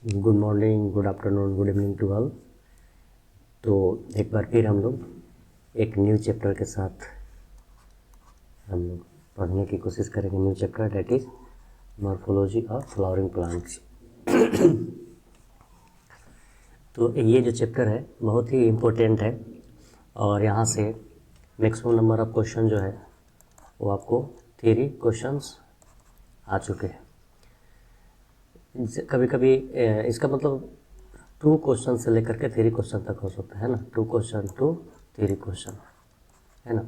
Good morning, good afternoon, good evening to all. तो एक बार फिर हम लोग एक न्यू चैप्टर के साथ हम लोग पढ़ने की कोशिश करेंगे। New chapter that is morphology of flowering plants. तो ये जो चैप्टर है बहुत ही इम्पोर्टेंट है और यहाँ से मैक्सिमम नंबर ऑफ क्वेश्चन जो है वो आपको थ्योरी क्वेश्चंस आ चुके हैं। कभी कभी इसका मतलब 2 क्वेश्चन से लेकर के 3 क्वेश्चन तक हो सकता है ना, 2 क्वेश्चन टू 3 क्वेश्चन है ना।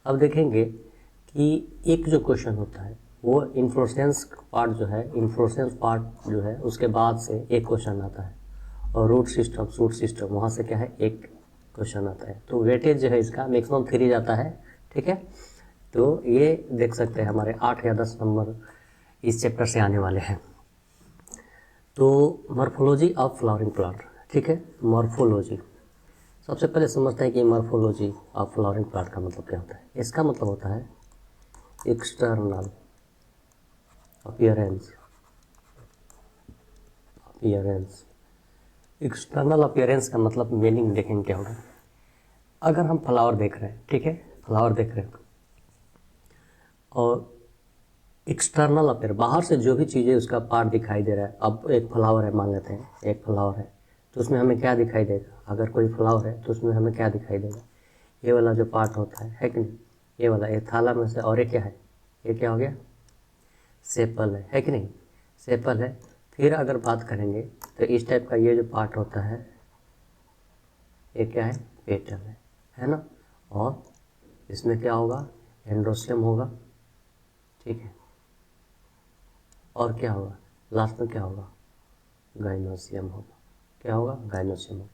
अब देखेंगे कि एक जो क्वेश्चन होता है वो इन्फ्लोरेसेंस पार्ट जो है, इन्फ्लोरेसेंस पार्ट जो है उसके बाद से एक क्वेश्चन आता है और रूट सिस्टम, शूट सिस्टम, वहाँ से क्या है एक क्वेश्चन आता है। तो वेटेज जो है इसका मैक्सिमम 3 जाता है, ठीक है। तो ये देख सकते हैं हमारे 8 या 10 नंबर इस चैप्टर से आने वाले हैं। तो मॉर्फोलॉजी ऑफ फ्लावरिंग प्लांट, ठीक है। मॉर्फोलॉजी सबसे पहले समझते हैं कि मॉर्फोलॉजी ऑफ फ्लावरिंग प्लांट का मतलब क्या होता है। इसका मतलब होता है एक्सटर्नल अपीयरेंस। एक्सटर्नल अपीयरेंस का मतलब मीनिंग देखेंगे क्या होगा। अगर हम फ्लावर देख रहे हैं, ठीक है, फ्लावर देख रहे हैं और एक्सटर्नल अपीयर बाहर से जो भी चीज़ें उसका पार्ट दिखाई दे रहा है। अब एक फ्लावर है, मान लेते हैं एक फ्लावर है, तो उसमें हमें क्या दिखाई देगा। अगर कोई फ्लावर है तो उसमें हमें क्या दिखाई देगा, ये वाला जो पार्ट होता है कि नहीं, ये वाला, ये थाला में से। और ये क्या है, ये क्या हो गया, सेपल है कि नहीं, सेपल है। फिर अगर बात करेंगे तो इस टाइप का ये जो पार्ट होता है ये क्या है, पेटल है ना। और इसमें क्या होगा, एंड्रोसियम होगा, ठीक है। और क्या होगा, लास्ट में क्या होगा, गाइनोसियम होगा। क्या होगा, गाइनोसियम होगा।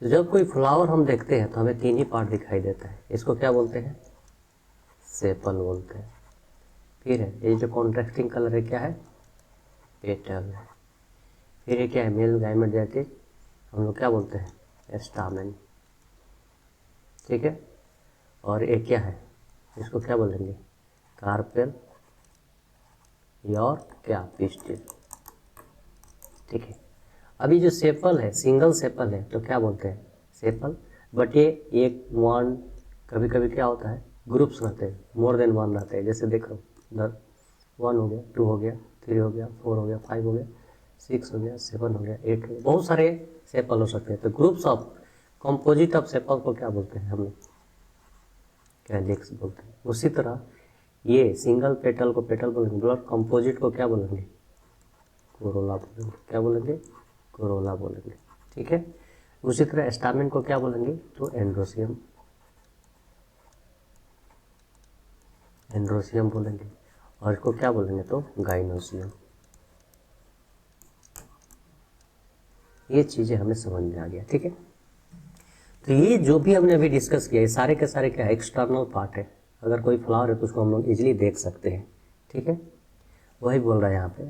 तो जब कोई फ्लावर हम देखते हैं तो हमें 3 ही पार्ट दिखाई देता है। इसको क्या बोलते हैं, सेपल बोलते हैं। फिर है ये जो कॉन्ट्रास्टिंग कलर है, क्या है, पेटल है। फिर ये क्या है, मेल गाइमेट, हम लोग क्या बोलते हैं, स्टामेन, ठीक है। और ये क्या है, इसको क्या बोलेंगे, कार्पेल या और क्या, पिस्टिल, ठीक है। अभी जो सेपल है, सिंगल सेपल है तो क्या बोलते हैं, सेपल। बट ये एक वन, कभी कभी क्या होता है ग्रुप्स रहते हैं, मोर देन 1 रहते हैं। जैसे देखो इधर 1 हो गया, 2 हो गया, 3 हो गया, 4 हो गया, 5 हो गया, 6 हो गया, 7 हो गया, 8 हो गया, बहुत सारे सेपल हो सकते हैं। तो groups of composite of sepal को क्या बोलते हैं हम लोग, कैलिक्स बोलते हैं। उसी तरह ये सिंगल पेटल को पेटल बोलेंगे, ब्लड कंपोजिट को क्या बोलेंगे, कोरोला बोलेंगे। क्या बोलेंगे, कोरोला बोलेंगे, ठीक है। उसी तरह स्टामेन को क्या बोलेंगे, तो एंड्रोसियम, एंड्रोसियम बोलेंगे। और इसको क्या बोलेंगे, तो गाइनोसियम। ये चीज़ें हमें समझ में आ गया, ठीक है। तो ये जो भी हमने अभी डिस्कस किया, ये सारे के सारे क्या है, एक्सटर्नल पार्ट है। अगर कोई फ्लावर है तो उसको हम लोग इजीली देख सकते हैं, ठीक है। वही बोल रहा है यहाँ पे।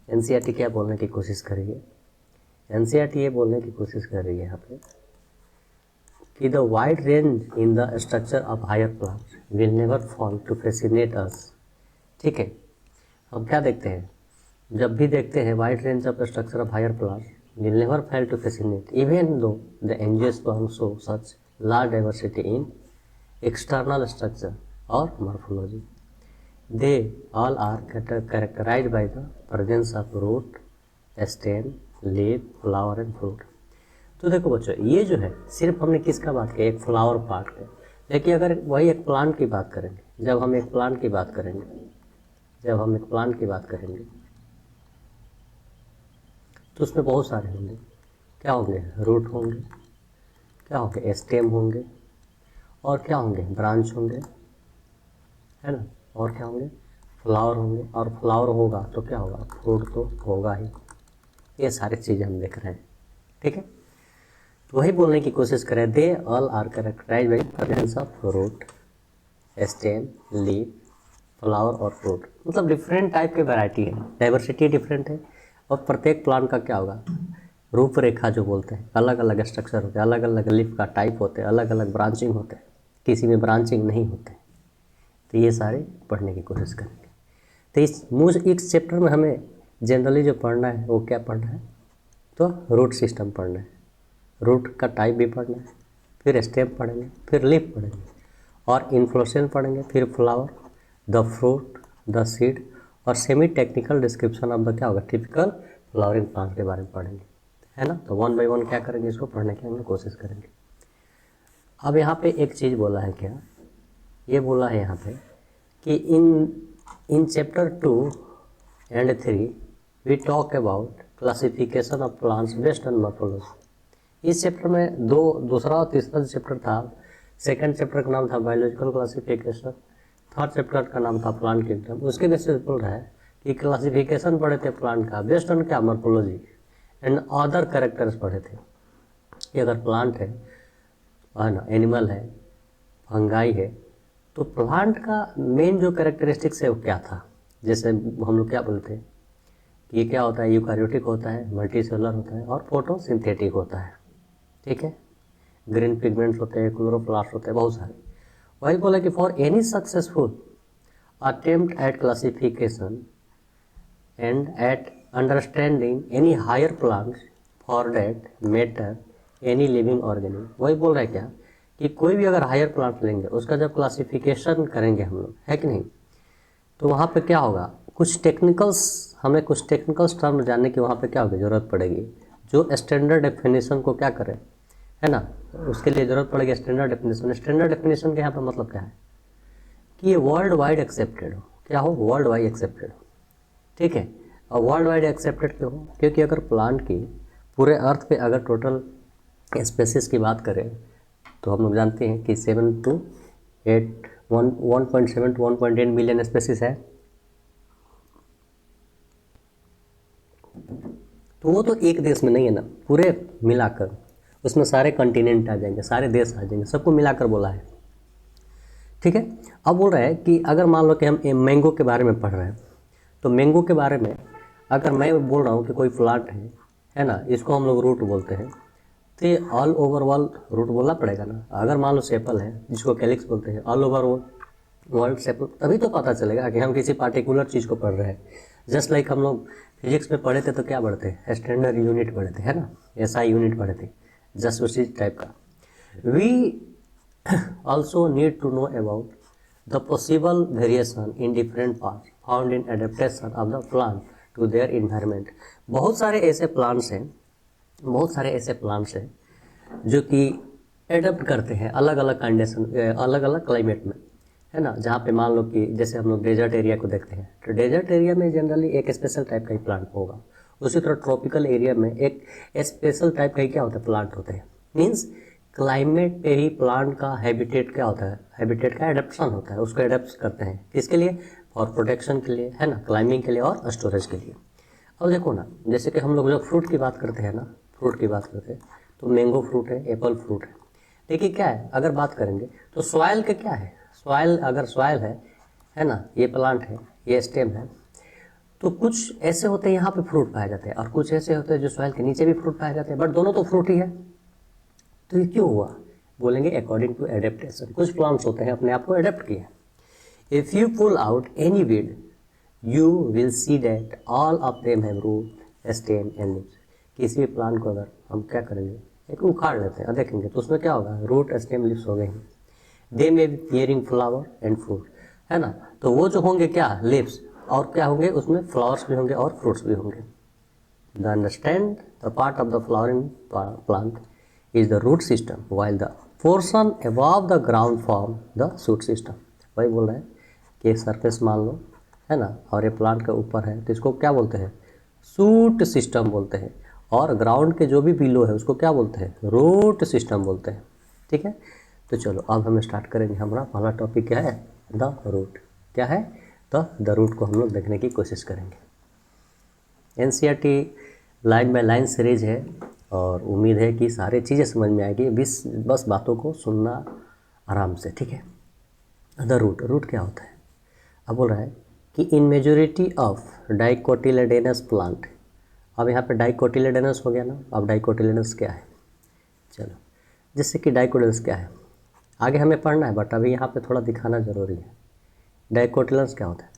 एनसीईआरटी क्या बोलने की कोशिश करेगी, एनसीईआरटी ये बोलने की कोशिश कर रही है यहाँ पे कि the wide range in the structure of higher plant will never fall to fascinate us, ठीक है। हम क्या देखते हैं, जब भी देखते हैं wide range of structure of higher plant will never fail to fascinate, even though the angiosperm show such large diversity in external structure or morphology. They all are characterized by the presence of root, stem, leaf, flower and fruit. तो देखो बच्चों, ये जो है सिर्फ हमने किसका बात किया, एक फ्लावर पार्ट का। लेकिन अगर वही एक प्लांट की बात करेंगे, जब हम एक प्लांट की बात करेंगे, तो उसमें बहुत सारे होंगे। क्या होंगे, रूट होंगे, क्या होंगे, स्टेम होंगे, और क्या होंगे, ब्रांच होंगे, है ना। और क्या होंगे, फ्लावर होंगे। और फ्लावर होगा तो क्या होगा, फ्रूट तो होगा ही। ये सारी चीज़ें हम देख रहे हैं, ठीक है। तो वही बोलने की कोशिश करें, they all are characterized by presence of root, stem, leaf, flower और फ्रूट। मतलब डिफरेंट टाइप के वैरायटी है, डाइवर्सिटी डिफरेंट है। और प्रत्येक प्लांट का क्या होगा, रूपरेखा जो बोलते हैं, अलग अलग स्ट्रक्चर होते हैं, अलग अलग लीफ का टाइप होते हैं, अलग अलग ब्रांचिंग होते हैं, किसी में ब्रांचिंग नहीं होते। तो ये सारे पढ़ने की कोशिश करेंगे। तो इस चैप्टर में हमें जनरली जो पढ़ना है वो क्या पढ़ना है, तो रूट सिस्टम पढ़ना है, रूट का टाइप भी पढ़ना है, फिर स्टेम पढ़ेंगे, फिर लीफ पढ़ेंगे और इन्फ्लोरेसेंस पढ़ेंगे, फिर flower, the fruit, the seed और semi technical description of the क्या होगा, टिपिकल फ्लावरिंग प्लांट के बारे में पढ़ेंगे, है ना। तो 1 बाय 1 क्या करेंगे, इसको पढ़ने की हम लोग कोशिश करेंगे। अब यहाँ पे एक चीज़ बोला है, क्या ये बोला है यहाँ पे कि in chapter 2 and 3 we talk about classification of plants based on morphology. इस चैप्टर में दूसरा और तीसरा चैप्टर था, सेकंड चैप्टर का नाम था बायोलॉजिकल क्लासिफिकेशन, थर्ड चैप्टर का नाम था प्लांट किंगडम। उसके बेसिस बोल रहा है कि क्लासिफिकेशन पढ़े थे प्लांट का बेस्ड ऑन क्या, मॉर्फोलॉजी एंड अदर कैरेक्टर्स पढ़े थे कि अगर प्लांट है ना, एनिमल है, फंगाई है, तो प्लांट का मेन जो कैरेक्टरिस्टिक्स है वो क्या था। जैसे हम लोग क्या बोलते हैं कि ये क्या होता है, यूकैरियोटिक होता है, मल्टीसेलुलर होता है और फोटोसिंथेटिक होता है, ठीक है। ग्रीन पिगमेंट्स होते हैं, क्लोरोप्लास्ट होते हैं, बहुत सारे। वही बोला कि for any successful attempt at classification and at understanding any higher plants for that matter any living organism. वही बोल रहा है क्या कि कोई भी अगर हायर प्लांट लेंगे उसका जब क्लासिफिकेशन करेंगे हम लोग, है कि नहीं, तो वहाँ पे क्या होगा, हमें कुछ टेक्निकल्स टर्म जानने की वहाँ पे क्या होगी, ज़रूरत पड़ेगी, जो स्टैंडर्ड डेफिनेशन को क्या करें, है ना, उसके लिए ज़रूरत पड़ेगी स्टैंडर्ड डेफिनेशन। स्टैंडर्ड डेफिनेशन के यहाँ पर मतलब क्या है कि ये वर्ल्ड वाइड एक्सेप्टेड हो, क्या हो, वर्ल्ड वाइड एक्सेप्टेड हो, ठीक है। और वर्ल्ड वाइड एक्सेप्टेड क्यों हो, क्योंकि अगर प्लांट की पूरे अर्थ पे अगर टोटल स्पेसिस की बात करें तो हम लोग जानते हैं कि 1.7 to 1.8 मिलियन स्पेसिस है। तो वो तो एक देश में नहीं है ना, पूरे मिलाकर उसमें सारे कॉन्टिनेंट आ जाएंगे, सारे देश आ जाएंगे, सबको मिलाकर बोला है, ठीक है। अब बोल रहे हैं कि अगर मान लो कि हम मैंगो के बारे में पढ़ रहे हैं, तो मैंगो के बारे में अगर मैं बोल रहा हूँ कि कोई प्लांट है ना, इसको हम लोग रूट बोलते हैं, तो ये ऑल ओवर वर्ल्ड रूट बोलना पड़ेगा ना। अगर मान लो सेपल है जिसको कैलिक्स बोलते हैं, ऑल ओवर वर्ल्ड सेपल, तभी तो पता चलेगा कि हम किसी पार्टिकुलर चीज़ को पढ़ रहे हैं। जस्ट लाइक हम लोग फिजिक्स में पढ़े थे तो क्या पढ़ते हैं, स्टैंडर्ड यूनिट पढ़े थे, है ना, एसआई यूनिट पढ़े थे, जस्ट उसी टाइप का। We also need to know about the possible variation in different parts found in adaptation of the plant to their environment. बहुत सारे ऐसे प्लांट्स हैं जो कि एडप्ट करते हैं अलग अलग कंडीशन, अलग अलग क्लाइमेट में, है ना। जहाँ पे मान लो कि जैसे हम लोग डेजर्ट एरिया को देखते हैं, तो डेजर्ट एरिया में जनरली एक स्पेशल टाइप का ही प्लांट होगा। उसी तरह ट्रॉपिकल एरिया में एक स्पेशल टाइप का ही क्या होता है, प्लांट होते हैं। मीन्स क्लाइमेट पे ही प्लांट का हैबिटेट क्या होता है, हैबिटेट का एडेप्शन होता है, उसको एडेप्ट करते हैं किसके लिए, फॉर प्रोटेक्शन के लिए, है ना, क्लाइंबिंग के लिए और स्टोरेज के लिए। अब देखो ना, जैसे कि हम लोग जब फ्रूट की बात करते हैं ना, फ्रूट की बात करते हैं तो मैंगो फ्रूट है, एप्पल फ्रूट है। देखिए क्या है, अगर बात करेंगे तो सॉइल का क्या है, सॉइल अगर सॉइल है ना, ये प्लांट है, ये स्टेम है, तो कुछ ऐसे होते हैं यहाँ पे फ्रूट पाए जाते हैं और कुछ ऐसे होते हैं जो सॉइल के नीचे भी फ्रूट पाए जाते हैं, बट दोनों तो फ्रूट ही है। तो ये क्यों हुआ, बोलेंगे अकॉर्डिंग टू एडेप्टेशन। कुछ प्लांट्स होते हैं अपने आप को एडेप्ट किए। If you pull out any weed you will see that all of them have root, stem and leaves। किसी भी प्लांट को अगर हम क्या करेंगे, एक उखाड़ लेते हैं और देखेंगे तो उसमें क्या होगा, रूट, स्टेम, लीव्स हो गए हैं। They may be bearing flower and fruit, है ना, तो वो जो होंगे क्या, लीव्स, और क्या होंगे उसमें फ्लावर्स भी होंगे और फ्रूट्स भी होंगे। The understand the part of the flowering plant is the root system while the portion above the ground form the shoot system. वही बोल रहे हैं कि एक सरफेस मान लो, है ना, और ये प्लांट के ऊपर है तो इसको क्या बोलते हैं, शूट सिस्टम बोलते हैं, और ग्राउंड के जो भी बिलो है उसको क्या बोलते हैं, रूट सिस्टम बोलते हैं, ठीक है। तो चलो अब हम स्टार्ट करेंगे। हमारा पहला टॉपिक क्या है, द रूट। क्या है, तो द रूट को हम लोग देखने की कोशिश करेंगे। NCERT line by line series है और उम्मीद है कि सारी चीज़ें समझ में आएगी, बस बातों को सुनना आराम से, ठीक है। द रूट, रूट क्या होता है। अब बोल रहा है कि इन मेजोरिटी ऑफ डाइकोटिलेडोनस प्लांट। अब यहाँ पे डाइकोटिलेडोनस हो गया ना, अब डाइकोटिलेडोनस क्या है, चलो, जैसे कि डाइकोटिलेडोनस क्या है आगे हमें पढ़ना है, बट अभी यहाँ पे थोड़ा दिखाना ज़रूरी है। डाइकोटिलेडोनस क्या होता है,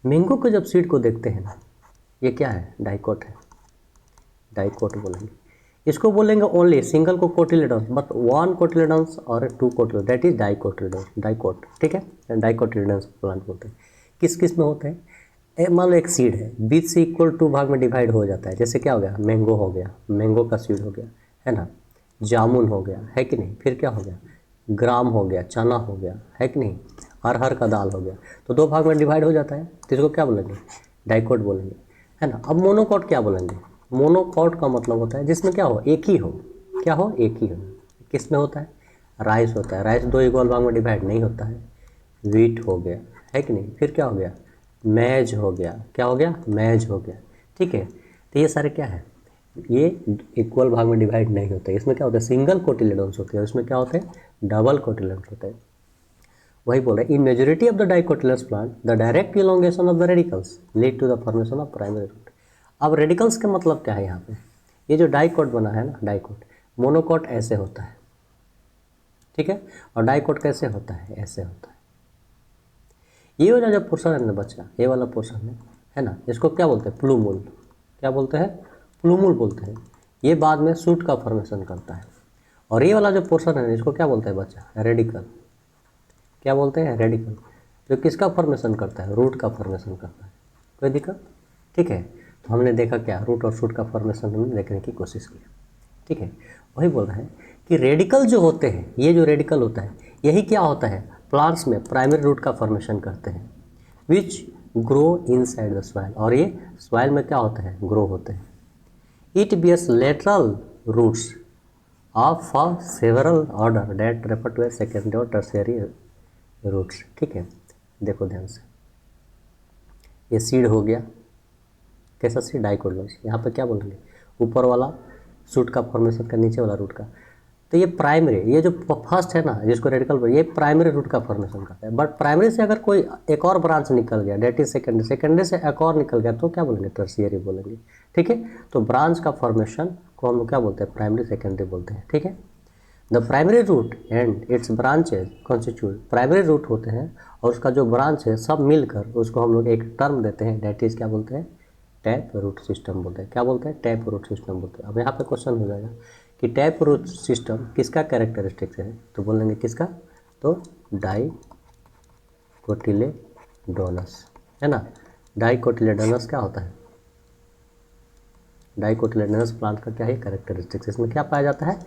मैंगो को जब सीड को देखते हैं ना, ये क्या है, डाइकोट है, डाइकोट बोलेंगे। इसको बोलेंगे ओनली सिंगल को कोटिलेडॉन्स, बट वन कोटिलेडॉन्स और टू कोटिलेडॉन्स, दैट इज डाइकोटिलेडॉन्स, डाइकोट, ठीक है, डाइकोटिलेडॉन्स प्लांट बोलते हैं। किस किस में होते हैं, मान लो एक सीड है, बीच से इक्वल टू भाग में डिवाइड हो जाता है, जैसे क्या हो गया, मैंगो हो गया, मैंगो का सीड हो गया, है ना, जामुन हो गया, है कि नहीं, फिर क्या हो गया, ग्राम हो गया, चना हो गया, है कि नहीं, अरहर का दाल हो गया, तो दो भाग में डिवाइड हो जाता है, तो इसको क्या बोलेंगे, डाइकोट बोलेंगे, है ना। अब मोनोकोट क्या बोलेंगे, मोनोकोट का मतलब होता है जिसमें क्या हो, एक ही हो, क्या हो, एक ही हो। किस में होता है, राइस होता है, राइस दो इक्वल भाग में डिवाइड नहीं होता है, वीट हो गया, है कि नहीं, फिर क्या हो गया, मैज हो गया, क्या हो गया, मैज हो गया, ठीक है। तो ये सारे क्या है, ये इक्वल भाग में डिवाइड नहीं होते, इसमें क्या होता है, सिंगल कोटिलेडॉन्स होते हैं, इसमें क्या होते हैं, डबल कोटिलेडॉन्स होते हैं। वही बोल रहे हैं, in majority of the dicotyledons plant the direct elongation of the radicals lead to the formation of primary root. अब रेडिकल्स का मतलब क्या है यहाँ पे, ये जो डाइकोट बना है ना, डाइकोट, मोनोकोट ऐसे होता है, ठीक है, और डाइकोट कैसे होता है, ऐसे होता है। ये वाला जो पोर्शन है ना बच्चा, ये वाला पोर्शन है ना, इसको क्या बोलते हैं, प्लूमुल, क्या बोलते हैं, प्लूमुल बोलते हैं। ये बाद में सूट का फॉर्मेशन करता है। और ये वाला जो पोर्शन है इसको क्या बोलते हैं बच्चा, रेडिकल, क्या बोलते हैं, रेडिकल, जो किसका फॉर्मेशन करता है, रूट का फॉर्मेशन करता है। कोई दिक्कत, ठीक है। तो हमने देखा क्या, रूट और शूट का फॉर्मेशन हमने देखने की कोशिश की, ठीक है। वही बोल रहा है कि रेडिकल जो होते हैं, ये जो रेडिकल होता है यही क्या होता है, प्लांट्स में प्राइमरी रूट का फॉर्मेशन करते हैं, which grow inside the soil, और ये सॉइल में क्या होता है, ग्रो होते हैं। It bears lateral roots of several order that refer to a secondary और टर्शियरी रूट्स, ठीक है। देखो ध्यान से, ये सीड हो गया, कैसा सीड, डाइकोटिलेडॉन्स, यहाँ पे क्या बोलेंगे, ऊपर वाला सूट का फॉर्मेशन का, नीचे वाला रूट का। तो ये प्राइमरी, ये जो फर्स्ट है ना जिसको रेडिकल बोलते हैं, ये प्राइमरी रूट का फॉर्मेशन करता है। बट प्राइमरी से अगर कोई एक और ब्रांच निकल गया, डेट इज सेकेंडरी, सेकेंडरी से एक और निकल गया, तो क्या बोलेंगे, टर्शियरी बोलेंगे, ठीक है। तो ब्रांच का फॉर्मेशन को हम लोग क्या बोलते हैं, प्राइमरी सेकेंडरी बोलते हैं, ठीक है। The primary root and its branches constitute, primary root होते हैं और उसका जो ब्रांच है सब मिलकर उसको हम लोग एक टर्म देते हैं, डेट इज क्या बोलते हैं, टैप रूट सिस्टम बोलते हैं। क्या बोलते हैं, टैप रूट सिस्टम बोलते हैं। अब यहाँ पे क्वेश्चन हो जाएगा कि टैप रूट सिस्टम किसका कैरेक्टरिस्टिक्स है, तो बोलेंगे किसका, तो डाइकोटिलेडोनस, है ना। डाइकोटिलेडोनस क्या होता है, डाइकोटिलेडोनस प्लांट का क्या है कैरेक्टरिस्टिक्स, इसमें क्या पाया जाता है,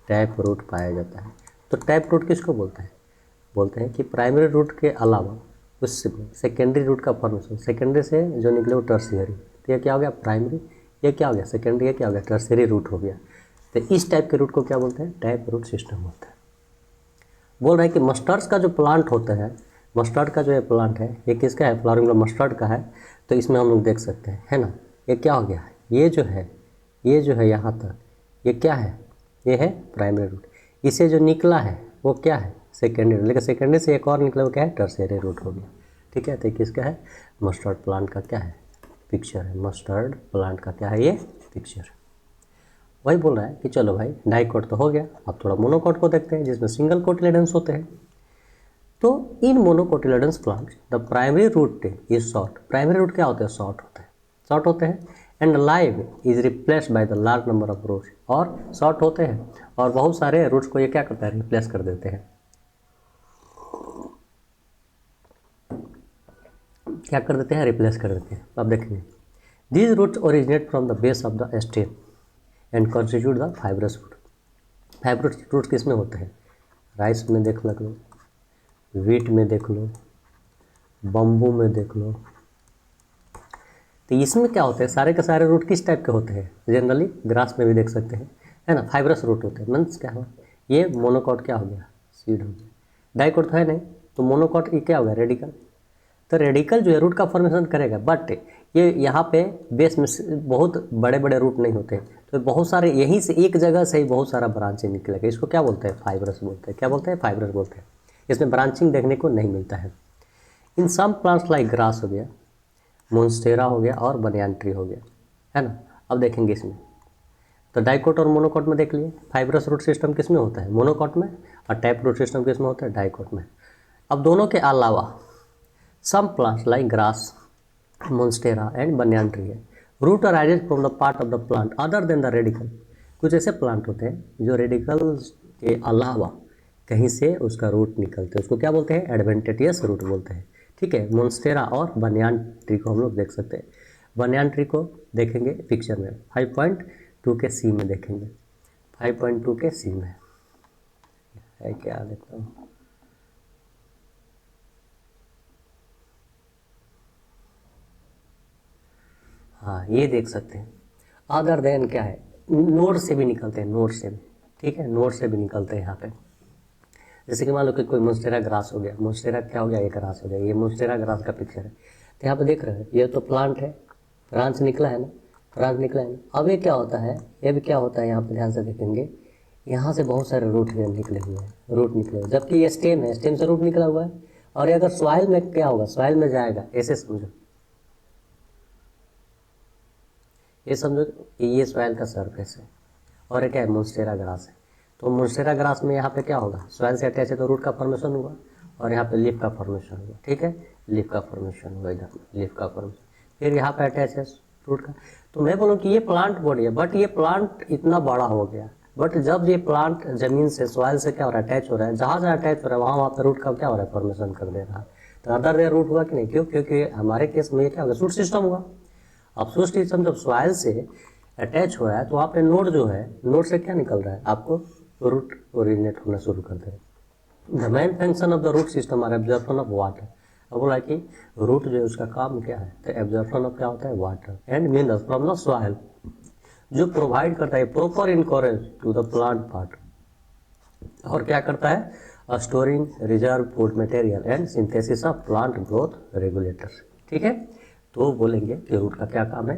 टैप रूट पाया जाता है। तो टैप रूट किसको बोलते हैं, बोलते हैं कि प्राइमरी रूट के अलावा उसमें सेकेंडरी रूट का फॉर्मेशन, सेकेंडरी से जो निकले वो टर्शियरी, तो ये क्या हो गया, प्राइमरी, ये क्या हो गया, सेकेंडरी, ये क्या हो गया, टर्शियरी रूट हो गया। तो इस टाइप के रूट को क्या बोलते हैं, टैप रूट सिस्टम बोलते हैं। बोल रहे हैं कि मस्टर्ड्स का जो प्लांट होता है, मस्टर्ड का जो ये प्लांट है, ये किसका है, फ्लावरिंग मस्टर्ड का है। तो इसमें हम लोग देख सकते हैं, है ना, ये क्या हो गया, ये जो है यहाँ तक, ये क्या है, ये है प्राइमरी रूट। इसे जो निकला है वो क्या है, सेकेंडरी, लेकिन सेकेंडरी से एक और निकला वो क्या है, टर्शियरी रूट हो गया, ठीक है। तो किसका है, मस्टर्ड प्लांट का क्या है, पिक्चर है, मस्टर्ड प्लांट का क्या है, ये पिक्चर। वही बोल रहा है कि चलो भाई डाइकोट तो हो गया, अब थोड़ा मोनोकोट को देखते हैं जिसमें सिंगल कोटिलेडन्स होते हैं। तो in monocotyledons plant the primary root is short, primary root क्या होते हैं, शॉर्ट होते हैं, शॉर्ट होते हैं, and live is replaced by the large number of roots, और शॉर्ट होते हैं और बहुत सारे रूट्स को ये क्या करता है, रिप्लेस कर देते हैं, क्या कर देते हैं, रिप्लेस कर देते हैं। अब देखेंगे, these roots originate from the base of the stem and constitute the fibrous root. Fibrous root किस में होते हैं, राइस में देख लो, वीट में देख लो, बम्बू में देख लो। तो इसमें क्या होते हैं, सारे के सारे रूट किस टाइप के होते हैं, जनरली ग्रास में भी देख सकते हैं, है ना, फाइब्रस रूट होते हैं। मीन्स क्या हुआ, ये मोनोकोट क्या हो गया, सीड हो गया, डाइकोट तो है नहीं, तो मोनोकोट ये क्या हो गया, रेडिकल। तो रेडिकल जो है रूट का फॉर्मेशन करेगा, बट ये यहाँ पे बेस में बहुत बड़े बड़े रूट नहीं होते, तो बहुत सारे यहीं से एक जगह से ही बहुत सारा ब्रांचिंग निकलेगा, इसको क्या बोलते हैं, फाइब्रस बोलते हैं। क्या बोलते हैं, फाइब्रस बोलते हैं। इसमें ब्रांचिंग देखने को नहीं मिलता है। In some plants like grass हो गया, मोन्स्टेरा हो गया और बनियान ट्री हो गया, है ना। अब देखेंगे इसमें, तो डाइकोट और मोनोकोट में देख लिए, फाइब्रस रूट सिस्टम किस में होता है, मोनोकोट में, और टैप रूट सिस्टम किस में होता है, डाइकोट में। अब दोनों के अलावा some plants like grass, monstera and banyan tree है, root arises from the part of the plant other than the radicle. कुछ ऐसे प्लांट होते हैं जो रेडिकल के अलावा कहीं से उसका रूट निकलते हैं, उसको क्या बोलते हैं, एडवेंटिशियस रूट बोलते हैं। ठीक है, मोन्स्टेरा और बनियान ट्री को हम लोग देख सकते हैं। बनियान ट्री को देखेंगे पिक्चर में 5.2 के सी में देखेंगे, 5.2 के सी में है क्या, देखता हूँ। हाँ, ये देख सकते हैं। अदर देन क्या है, नोड से भी निकलते हैं, नोड से भी, ठीक है, नोड से भी निकलते हैं यहाँ पे। जैसे कि मान लो कि कोई मोन्स्टेरा ग्रास हो गया, मोन्स्टेरा क्या हो गया, ये ग्रास हो गया, ये मोन्स्टेरा ग्रास का पिक्चर है। तो यहाँ पे देख रहे हैं, ये तो प्लांट है, ब्रांच निकला है ना, ब्रांच निकला है ना। अब ये क्या होता है, ये भी क्या होता है, यहाँ पे ध्यान से देखेंगे, यहाँ से बहुत सारे रूट निकले हुए हैं, रूट निकले हुए, जबकि ये स्टेम है, स्टेम से रूट निकला हुआ है। और ये अगर सॉइल में क्या होगा, सॉइल में जाएगा, ऐसे समझो, ये समझो कि ये सॉइल का सरफेस है और ये क्या है, मोन्स्टेरा ग्रास है। तो मोन्स्टेरा ग्रास में यहाँ पे क्या होगा, सॉइल से अटैच है तो रूट का फॉर्मेशन हुआ और यहाँ पे लीफ का फॉर्मेशन हुआ। ठीक है, लीफ का फॉर्मेशन हुआ, इधर लीफ का फॉर्मेशन, फिर यहाँ पे अटैच है रूट का। तो मैं बोलूँ कि ये प्लांट बॉडी है, बट ये प्लांट इतना बड़ा हो गया, बट जब ये प्लांट जमीन से, सॉइल से क्या हो रहा है, अटैच हो रहा है, जहाँ जहाँ अटैच हो रहा है वहाँ पे रूट का क्या हो रहा है, फॉर्मेशन कर दे रहा है। तो अदर देयर रूट हुआ कि नहीं, क्यों, क्योंकि हमारे केस में ये क्या होगा, शूट सिस्टम हुआ। अब शूट सिस्टम जब सॉइल से अटैच हुआ है तो वहाँ पे नोड जो है, नोड से क्या निकल रहा है, आपको रूट ओरिजिनेट होना शुरू कर दे। The main function of the root system are absorption of water. अब बोला कि रूट जो है उसका काम क्या है, तो एब्जॉर्प्शन ऑफ क्या होता है, water and minerals from the soil, जो प्रोवाइड करता है proper anchorage to the plant part. और क्या करता है, storing reserve food material and synthesis of plant growth regulators. ठीक है, तो बोलेंगे कि रूट का क्या काम है,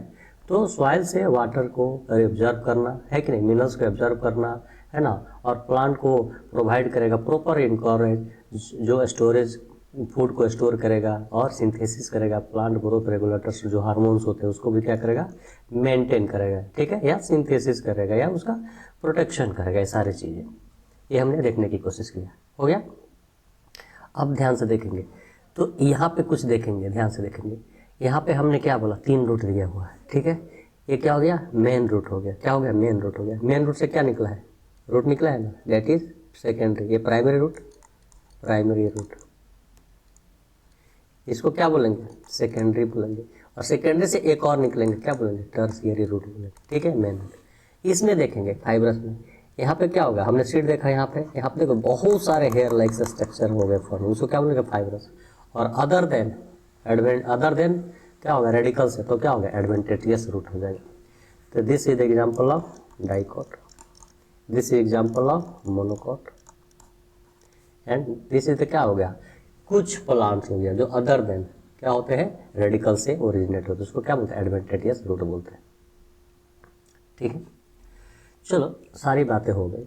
तो सॉइल से वाटर को एब्जॉर्ब करना है कि नहीं, मिनरल्स को एब्जॉर्ब करना है ना, और प्लांट को प्रोवाइड करेगा प्रॉपर इनकरेज, जो स्टोरेज फूड को स्टोर करेगा और सिंथेसिस करेगा, प्लांट ग्रोथ रेगुलेटर्स जो हार्मोन्स होते हैं उसको भी क्या करेगा, मेंटेन करेगा। ठीक है, या सिंथेसिस करेगा या उसका प्रोटेक्शन करेगा, ये सारी चीज़ें ये हमने देखने की कोशिश किया। हो गया। अब ध्यान से देखेंगे तो यहाँ पे कुछ देखेंगे, ध्यान से देखेंगे, यहाँ पे हमने क्या बोला, 3 रूट दिया हुआ है। ठीक है, ये क्या हो गया, मेन रूट हो गया, क्या हो गया, मेन रूट हो गया। मेन रूट से क्या निकला है, रूट निकला है ना, दैट इज सेकेंडरी। ये प्राइमरी रूट, प्राइमरी रूट, इसको क्या बोलेंगे, सेकेंडरी बोलेंगे। और सेकेंडरी से एक और निकलेंगे, क्या बोलेंगे, टर्शियरी रूट बोलेंगे। ठीक है, मेन रूट। इसमें देखेंगे फाइब्रस में, यहाँ पे क्या होगा, हमने सीट देखा, यहाँ पे देखो बहुत सारे हेयर लाइक स्ट्रक्चर हो गए फॉर्म, उसको क्या बोलेंगे, फाइब्रस। और अदर देन अदर देन क्या होगा, रेडिकल से, तो क्या होगा, एडवेंटिशियस रूट हो जाएगा। तो this is example of dicot, this is example of monocot and this is क्या हो गया, कुछ प्लांट्स हो गया जो अदर देन क्या होते हैं, रेडिकल से ओरिजिनेट होते हैं, उसको क्या बोलते हैं, एडवेंटिशियस रूट बोलते हैं। ठीक है, चलो सारी बातें हो गई।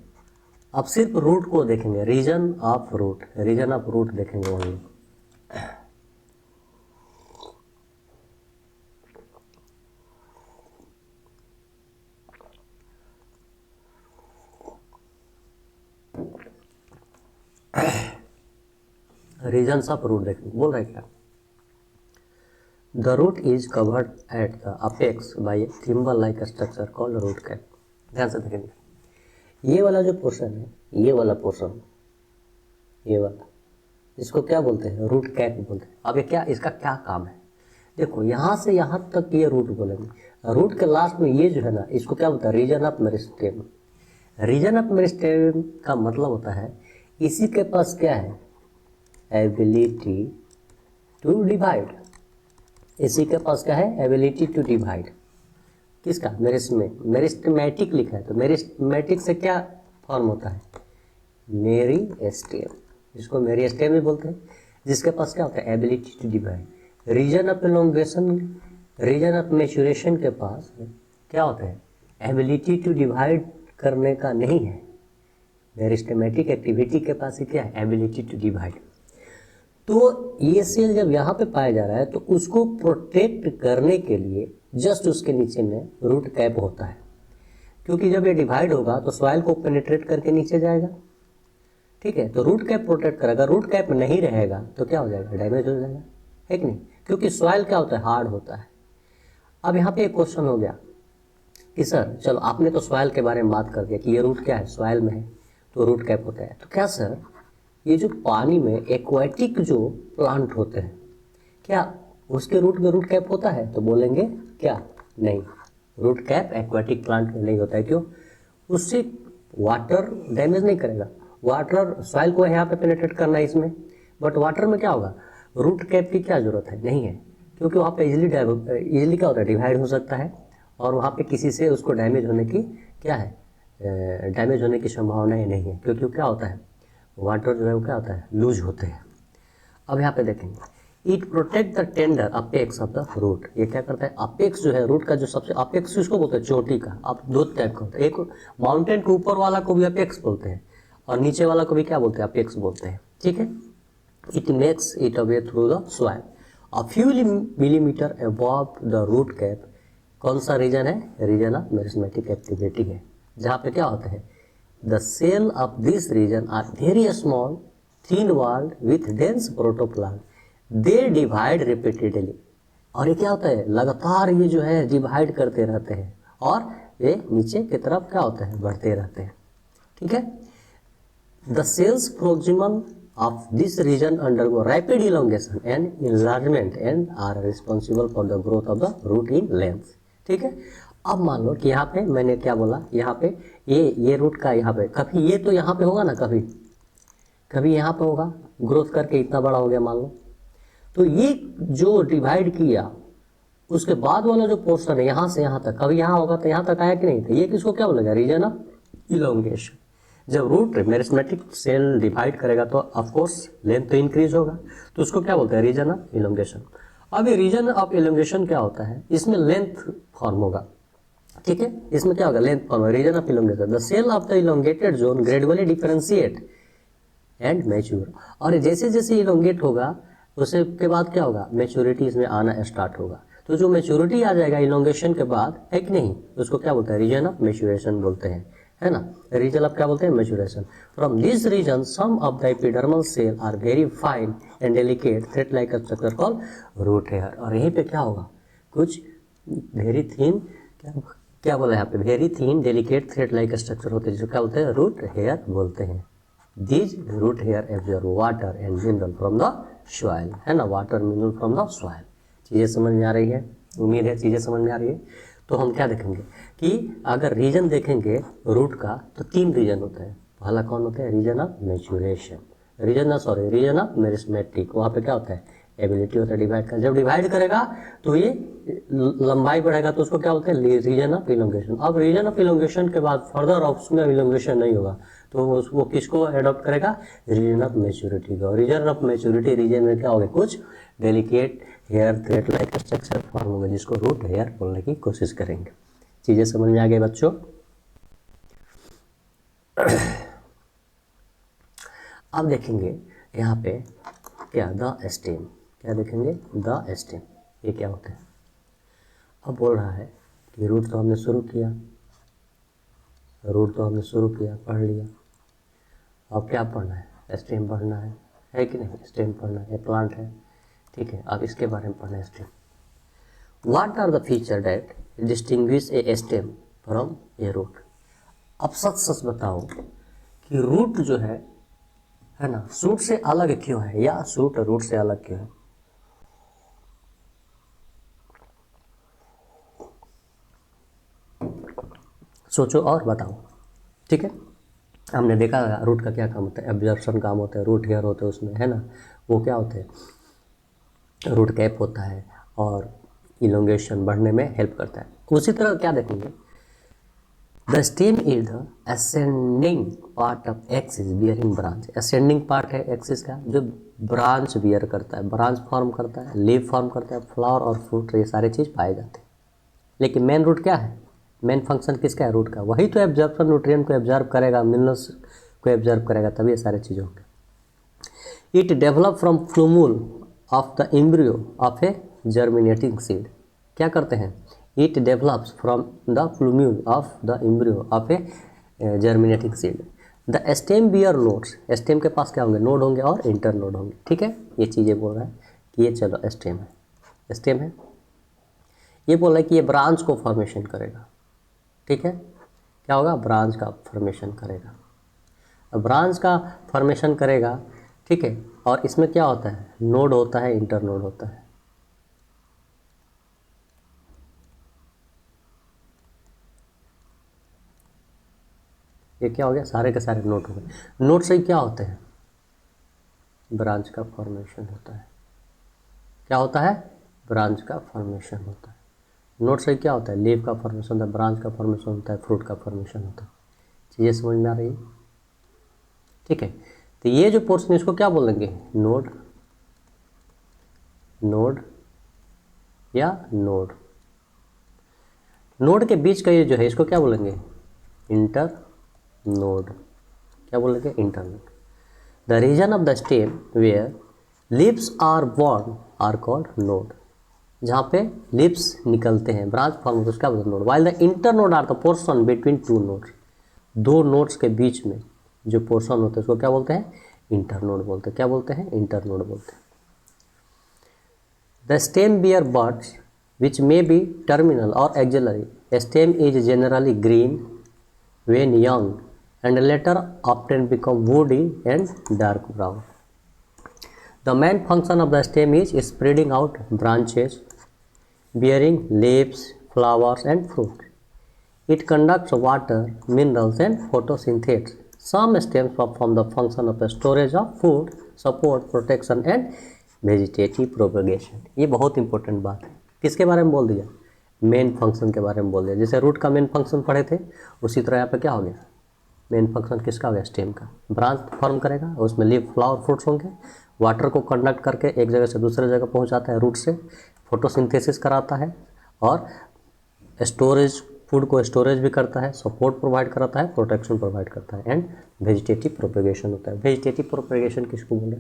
अब सिर्फ रूट को देखेंगे, region of root, region of root देखेंगे ओनली। रीजन्स ऑफ रूट देखेंगे, बोल रहे क्या, the root is covered at the apex by thimble like structure called root cap. ध्यान से देखेंगे, ये वाला जो पोर्शन है, ये वाला पोर्शन, ये वाला, इसको क्या बोलते हैं, रूट कैप बोलते हैं। अब ये क्या, इसका क्या काम है, देखो यहाँ से यहाँ तक ये रूट बोलेंगे, रूट के लास्ट में ये जो है ना, इसको क्या बोलता है, region of meristem. Region of meristem का मतलब होता है इसी के पास क्या है, एबिलिटी टू डिवाइड। इसी के पास क्या है, एबिलिटी टू डिवाइड। किसका, मेरिस्टेमेटिक लिखा है, तो मेरिस्टेमेटिक से क्या फॉर्म होता है, मेरिस्टेम, जिसको मेरिस्टेम भी बोलते हैं, जिसके पास क्या होता है, ability to divide. Region of elongation, region of maturation के पास क्या होता है, एबिलिटी टू डिवाइड करने का नहीं है। मेरिस्टेमेटिक एक्टिविटी के पास ही क्या है, एबिलिटी टू डिवाइड। तो ये सेल जब यहाँ पे पाया जा रहा है तो उसको प्रोटेक्ट करने के लिए जस्ट उसके नीचे में रूट कैप होता है, क्योंकि जब ये डिवाइड होगा तो सॉइल को पेनिट्रेट करके नीचे जाएगा। ठीक है, तो रूट कैप प्रोटेक्ट करेगा, रूट कैप नहीं रहेगा तो क्या हो जाएगा, डैमेज हो जाएगा, है कि नहीं, क्योंकि सॉइल क्या होता है, हार्ड होता है। अब यहाँ पे एक क्वेश्चन हो गया कि सर चलो आपने तो सॉइल के बारे में बात कर दिया कि ये रूट क्या है, सॉइल में है तो रूट कैप होता है, तो क्या सर ये जो पानी में एक्वाटिक जो प्लांट होते हैं क्या उसके रूट में रूट कैप होता है? तो बोलेंगे क्या, नहीं, रूट कैप एक्वाटिक प्लांट में नहीं होता है। क्यों? उससे वाटर डैमेज नहीं करेगा, वाटर सॉइल को यहाँ पे पेनिट्रेट करना है इसमें, बट वाटर में क्या होगा, रूट कैप की क्या जरूरत है, नहीं है, क्योंकि वहाँ पे इजीली क्या होता है, डिवाइड हो सकता है और वहाँ पे किसी से उसको डैमेज होने की क्या है, डैमेज होने की संभावनाएं नहीं है, क्योंकि क्या होता है, वाटर जो है वो क्या होता है, लूज होते हैं। अब यहाँ पे देखेंगे, it protect the tender apex of the root, ये क्या करता है, अपेक्स जो है रूट का जो सबसे अपेक्स किसको बोलते हैं, चोटी का। अब दो टाइप का होता है, एक माउंटेन के ऊपर वाला को भी अपेक्स बोलते हैं और नीचे वाला को भी क्या बोलते हैं, अपेक्स बोलते हैं, ठीक है। It makes it away through the soil a few millimetre above the root cap. कौन सा रीजन है, रीजन ऑफ मेरिस्मेटिक एक्टिविटी है, जहाँ पे क्या होता है, the cell of this region are very small thin walled with dense protoplasm, they divide repeatedly. और ये क्या होता है, लगातार ये जो है डिवाइड करते रहते हैं और ये नीचे की तरफ क्या होता है, बढ़ते रहते हैं, ठीक है। The cells proximal of this region undergo rapid elongation and enlargement and are responsible for the growth of the root in length, ठीक है। अब मान लो कि यहाँ पे मैंने क्या बोला, यहाँ पे ये रूट का यहाँ पे कभी ये तो यहाँ पे होगा ना, कभी कभी यहाँ पे होगा, ग्रोथ करके इतना बड़ा हो गया मान लो, तो ये जो डिवाइड किया उसके बाद वाला जो पोर्शन है यहाँ से यहाँ तक, कभी यहाँ होगा तो यहाँ तक आया कि नहीं, तो ये किसको क्या बोलेगा, रीजन ऑफ इलोंगेशन। जब रूट मेरिस्मेटिक सेल डिवाइड करेगा तो ऑफकोर्स लेंथ तो इंक्रीज होगा, तो उसको क्या बोलते हैं, रीजन ऑफ इलोंगेशन। अब ये रीजन ऑफ इलोंगेशन क्या होता है, इसमें लेंथ फॉर्म होगा, ठीक है, इसमें क्या होगा, लेंथ फॉर्म होगा, region of elongation. The cell of the elongated zone gradually differentiate and mature, और जैसे जैसे इलोंगेट होगा उसके के बाद क्या होगा, मैच्योरिटी इसमें आना स्टार्ट होगा। तो जो मैच्योरिटी आ जाएगा इलोंगेशन के बाद, है कि नहीं, उसको क्या बोलते हैं, रीजन ऑफ मैच्योरेशन बोलते हैं, है ना, रीजन ऑफ क्या बोलते हैं, maturation. From this region some of the epidermal cell are very fine and delicate thread like structure called root hair. और यहीं पे क्या होगा, कुछ वेरी थिन, क्या बोला यहाँ पे, very thin delicate thread like structure होते हैं, जो क्या बोलते हैं, रूट हेयर बोलते हैं। These root hair absorb water and mineral from the soil, है ना, water mineral from the soil। चीज़ें समझ में आ रही है, उम्मीद है चीज़ें समझ में आ रही है। तो हम क्या देखेंगे कि अगर रीजन देखेंगे रूट का तो 3 रीजन होता है। पहला कौन होता है, region of maturation, region of meristematic, वहाँ पे क्या होता है, एबिलिटी होता है डिवाइड का। जब डिवाइड करेगा तो ये लंबाई बढ़ेगा तो उसको क्या बोलते हैं, रीजन ऑफ इलोंगेशन। अब रीजन ऑफ इलोंगेशन के बाद फर्दर ऑप्शन में इलोंगेशन नहीं होगा तो वो किसको अडॉप्ट करेगा, रीजन ऑफ मैच्योरिटी का। रीजन ऑफ मैच्योरिटी रीजन में क्या होगा, कुछ delicate hair thread like structure form होगा, जिसको रूट हेयर बोलने की कोशिश करेंगे। चीज़ें समझ में आ गई बच्चों। अब देखेंगे यहाँ पे क्या, द स्टेम, क्या देखेंगे, द स्टेम, ये क्या होता है। अब बोल रहा है कि रूट तो हमने शुरू किया, पढ़ लिया, अब क्या पढ़ना है, स्टेम पढ़ना है कि नहीं, स्टेम पढ़ना है, प्लांट है, ठीक है। अब इसके बारे में पढ़ना है, stem. What are the feature that distinguish a stem from a root. अब सच बताओ कि रूट जो है ना, शूट से अलग क्यों है, या शूट रूट से अलग क्यों है। सोचो और बताओ, ठीक है। हमने देखा रूट का क्या काम होता है, एब्जॉर्प्शन काम होता है, रूट हेयर होते हैं उसमें, है ना, वो क्या होते हैं, रूट कैप होता है और इलोंगेशन बढ़ने में हेल्प करता है। उसी तरह क्या देखेंगे, the stem is the ascending part of axis bearing branch. Ascending part है एक्सिस का जो ब्रांच बियर करता है, ब्रांच फॉर्म करता है, लीफ फॉर्म करता है, फ्लावर और फ्रूट, ये सारे चीज़ पाए जाते हैं। लेकिन मेन रूट क्या है, मेन फंक्शन किसका है, रूट का, वही तो एब्जॉर्प्शन न्यूट्रिएंट को एब्जॉर्ब करेगा, मिनरल्स को एब्जॉर्ब करेगा, तभी ये सारे चीज़ होंगे। It develop from plumule of the embryo of a germinating seed. क्या करते हैं, it develops from the plumule of the embryo of a germinating seed. The stem bear nodes, stem के पास क्या होंगे, नोड होंगे और इंटर नोड होंगे, ठीक है। ये चीज़ें बोल रहा है कि ये चलो स्टेम है, ये बोला है कि ये ब्रांच को फॉर्मेशन करेगा, ठीक है। क्या होगा? ब्रांच का फॉर्मेशन करेगा। अब ब्रांच का फॉर्मेशन करेगा, ठीक है। और इसमें क्या होता है? नोड होता है, इंटर नोड होता है। ये क्या हो गया? सारे के सारे नोड हो गए। नोड से क्या होते हैं? ब्रांच का फॉर्मेशन होता है। क्या होता है? ब्रांच का फॉर्मेशन होता है। नोड से क्या होता है? लीफ का फॉर्मेशन होता है, ब्रांच का फॉर्मेशन होता है, फ्रूट का फॉर्मेशन होता है। चीज़ें समझ में आ रही है? ठीक है। तो ये जो पोर्शन इसको क्या बोलेंगे? नोड, नोड या नोड। नोड के बीच का ये जो है इसको क्या बोलेंगे? Internode. क्या बोलेंगे? Internode. The region of the stem where leaves are borne are called node. जहाँ पे लिप्स निकलते हैं, ब्रांच फॉर्म होता है, उसका बोलते हैं node. While the internode are the portion between two nodes. दो नोड्स के बीच में जो पोर्शन होता है उसको क्या बोलते हैं? इंटर नोड बोलते हैं। क्या बोलते हैं? इंटर नोड बोलते हैं। The stem bear buds which may be terminal or axillary. A stem is generally green when young and later often become woody and dark brown. The main function of the stem is spreading out branches bearing leaves, flowers and fruit. It conducts water, minerals and photosynthesis. Some stems perform the function of the storage of food, support, protection and vegetative propagation. ये बहुत important बात है। किसके बारे में बोल दिया? Main function के बारे में बोल दिया। जैसे रूट का मेन फंक्शन पढ़े थे, उसी तरह यहाँ पे क्या हो गया? मेन फंक्शन किसका हो गया? स्टेम का। ब्रांच फॉर्म करेगा, उसमें लीफ, फ्लावर, फ्रूट्स होंगे। वाटर को कंडक्ट करके एक जगह से दूसरे जगह पहुँचाता है रूट से, फोटोसिंथेसिस कराता है और स्टोरेज, फूड को स्टोरेज भी करता है, सपोर्ट प्रोवाइड कराता है, प्रोटेक्शन प्रोवाइड करता है एंड वेजिटेटिव प्रोपगेशन होता है। वेजिटेटिव प्रोपगेशन किसको बोले?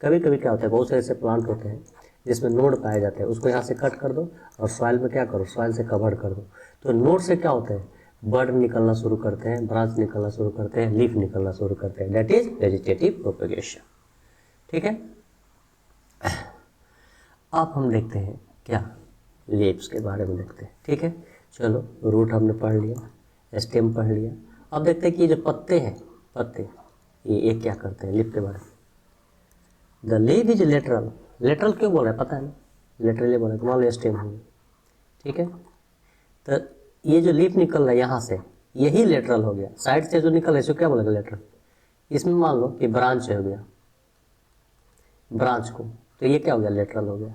कभी कभी क्या होता है, बहुत से ऐसे प्लांट होते हैं जिसमें नोड पाए जाते हैं, उसको यहाँ से कट कर दो और सॉइल में क्या करो? सॉइल से कवर कर दो। तो नोड से क्या होता है? बर्ड निकलना शुरू करते हैं, ब्रांच निकलना शुरू करते हैं, लीफ निकलना शुरू करते हैं। दैट इज वेजिटेटिव प्रोपगेशन, ठीक है। अब हम देखते हैं क्या? लीव्स के बारे में देखते हैं, ठीक है। चलो, रूट हमने पढ़ लिया, स्टेम पढ़ लिया। अब देखते हैं कि ये जो पत्ते हैं, पत्ते ये क्या करते हैं? लीफ के बारे में। The leaf is lateral. Lateral क्यों बोल रहा है पता है ना? लेटरली बोल रहा है, मान लो स्टेम होगी, ठीक है। तो ये जो लीफ निकल रहा है यहाँ से, यही लेटरल हो गया। साइड से जो निकल रहा है इसको क्या बोलेगा? लेटरल। इसमें मान लो कि ब्रांच हो गया, ब्रांच को, तो ये क्या हो गया? लेटरल हो गया।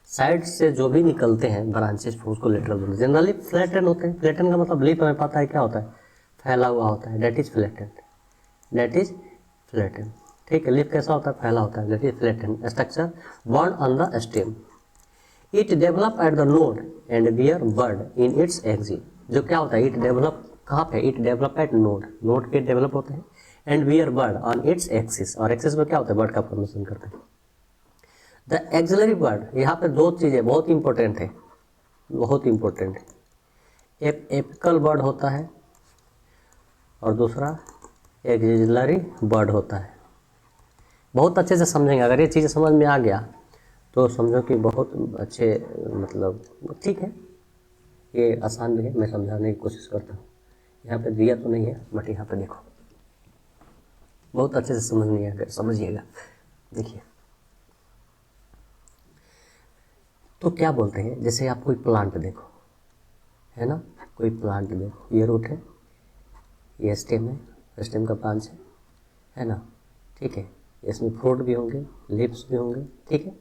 साइड से जो भी निकलते हैं ब्रांचेस, उसको लेटरल बोलते हैं। जनरली फ्लैटेंड होते हैं। फ्लैटेंड का मतलब लीफ हमें पता है क्या होता है? फैला हुआ होता है। That is flattened, that is flattened, ठीक है। लीफ कैसा होता है? फैला होता है। That is flattened structure borne on the stem. It develop at the node and bear bud in its axis. जो क्या होता है? इट डेवलप कहाँ पे? It develop at node, node के डेवलप होते हैं। And bear bud on its axis, और एक्सिस में क्या होता है? बर्ड का फॉर्मेशन करते हैं। द एक्सिलरी बर्ड, यहाँ पे दो चीज़ें बहुत इंपॉर्टेंट है, बहुत इंपॉर्टेंट है। एक एपिकल बर्ड होता है और दूसरा एक्सिलरी बर्ड होता है। बहुत अच्छे से समझेंगे। अगर ये चीज़ें समझ में आ गया तो समझो कि बहुत अच्छे, मतलब ठीक है, ये आसान भी है, मैं समझाने की कोशिश करता हूँ। यहाँ पे दिया तो नहीं है, बट यहाँ पे देखो, बहुत अच्छे से समझिएगा। देखिए, तो क्या बोलते हैं, जैसे आप कोई प्लांट देखो, है ना, कोई प्लांट देखो, ये रूट है, ये स्टेम है, स्टेम का ब्रांच है ना, ठीक है। इसमें फ्रूट भी होंगे, लीव्स भी होंगे, ठीक है,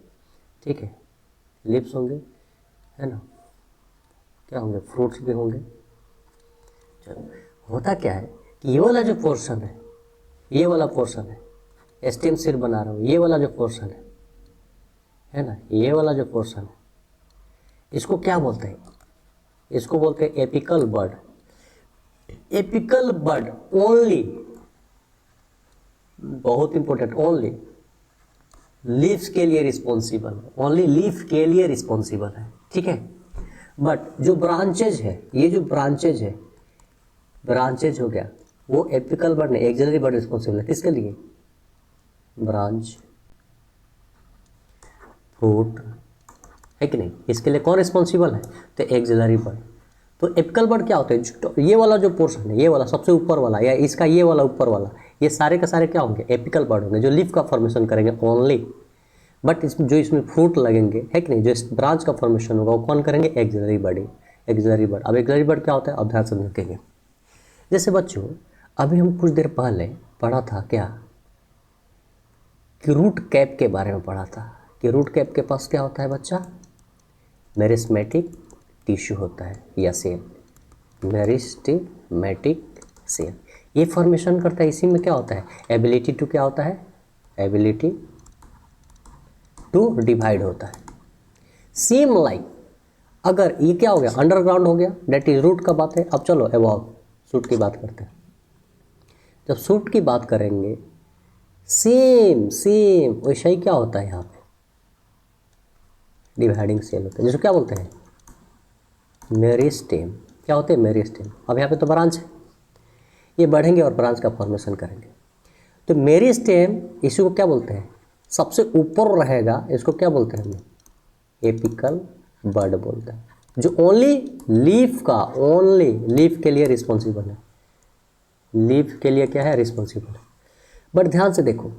ठीक है, लीव्स होंगे, है ना, क्या होंगे? फ्रूट्स भी होंगे। चलो, होता क्या है कि ये वाला जो पोर्शन है, ये वाला पोर्शन है, स्टेम सिर बना रहा हूँ, ये वाला जो पोर्शन है ना, ये वाला जो पोर्शन है, इसको क्या बोलते हैं? इसको बोलते हैं apical bud. Apical bud only, बहुत इंपॉर्टेंट, ओनली लीव्स के लिए रिस्पॉन्सिबल है, ओनली लीफ के लिए रिस्पॉन्सिबल है, ठीक है। बट जो ब्रांचेज है, ये जो ब्रांचेज है, ब्रांचेज हो गया, वो एपिकल बर्ड नहीं, एक्सिलरी बर्ड रिस्पॉन्सिबल है। किसके लिए? ब्रांच, फ्रूट, है कि नहीं? इसके लिए कौन रिस्पॉन्सिबल है? तो एक्सिलरी बर्ड। तो एपिकल बर्ड क्या होते हैं? ये वाला जो पोर्शन है, ये वाला सबसे ऊपर वाला या इसका ये वाला ऊपर वाला, ये सारे के सारे क्या होंगे? एपिकल बर्ड होंगे, जो लीफ का फॉर्मेशन करेंगे ओनली। बट जो इसमें फ्रूट लगेंगे, है कि नहीं, जो इस ब्रांच का फॉर्मेशन होगा वो कौन करेंगे? Axillary bud. Axillary bud. अब एक्सिलरी बर्ड क्या होता है? अब ध्यान से देखेंगे। जैसे बच्चों अभी हम कुछ देर पहले पढ़ा था क्या कि रूट कैप के बारे में पढ़ा था कि रूट कैप के पास क्या होता है बच्चा? मेरिस्टेमेटिक टिश्यू होता है या सेल, मेरिस्टेमेटिक सेल। ये फॉर्मेशन करता है, इसी में क्या होता है? एबिलिटी टू क्या होता है? एबिलिटी टू डिवाइड होता है। सेम लाइक अगर ये क्या हो गया? अंडरग्राउंड हो गया, डेट इज रूट का बात है। अब चलो एवॉल्व सूट की बात करते हैं। जब सूट की बात करेंगे सेम वैसा ही क्या होता है यहाँ पे? डिवाइडिंग सेल होता है, जिसको क्या बोलते हैं? मेरिस्टेम। क्या होते हैं? मेरिस्टेम। अब यहाँ पे तो ब्रांच है, ये बढ़ेंगे और ब्रांच का फॉर्मेशन करेंगे। तो मेरिस्टेम इसी को क्या बोलते हैं? सबसे ऊपर रहेगा, इसको क्या बोलते हैं हम? एपिकल बर्ड बोलते हैं, जो ओनली लीफ का, ओनली लीफ के लिए रिस्पॉन्सिबल है। लीफ के लिए क्या है? रिस्पॉन्सिबल है। बट ध्यान से देखो,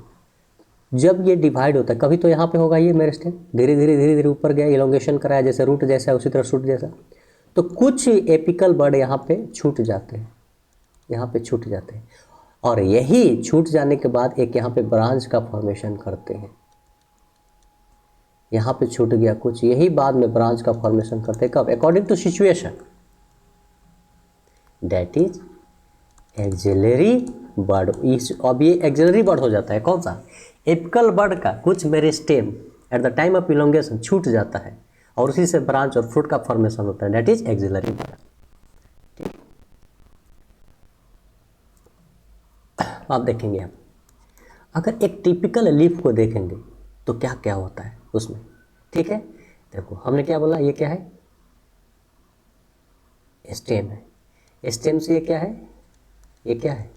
जब ये डिवाइड होता है, कभी तो यहाँ पे होगा ये मेरिस्टेम, धीरे धीरे ऊपर गया, इलोंगेशन कराया, जैसे रूट जैसा है उसी तरह शूट जैसा। तो कुछ एपिकल बर्ड यहाँ पे छूट जाते हैं, यहाँ पे छूट जाते हैं, और यही छूट जाने के बाद एक यहाँ पे ब्रांच का फॉर्मेशन करते हैं। यहाँ पे छूट गया कुछ, यही बाद में ब्रांच का फॉर्मेशन करते हैं। कब? According to situation, that is axillary bud. अब ये एक्सिलरी बर्ड हो जाता है। कौन सा? एपिकल बर्ड का कुछ meristem at the time of elongation छूट जाता है और उसी से ब्रांच और फ्रूट का फॉर्मेशन होता है, दैट इज एक्सिलरी बर्ड। आप देखेंगे, आप अगर एक टिपिकल लीफ को देखेंगे तो क्या क्या होता है उसमें, ठीक है? देखो हमने क्या बोला, ये क्या है? स्टेम है। स्टेम से ये क्या है? ये क्या है?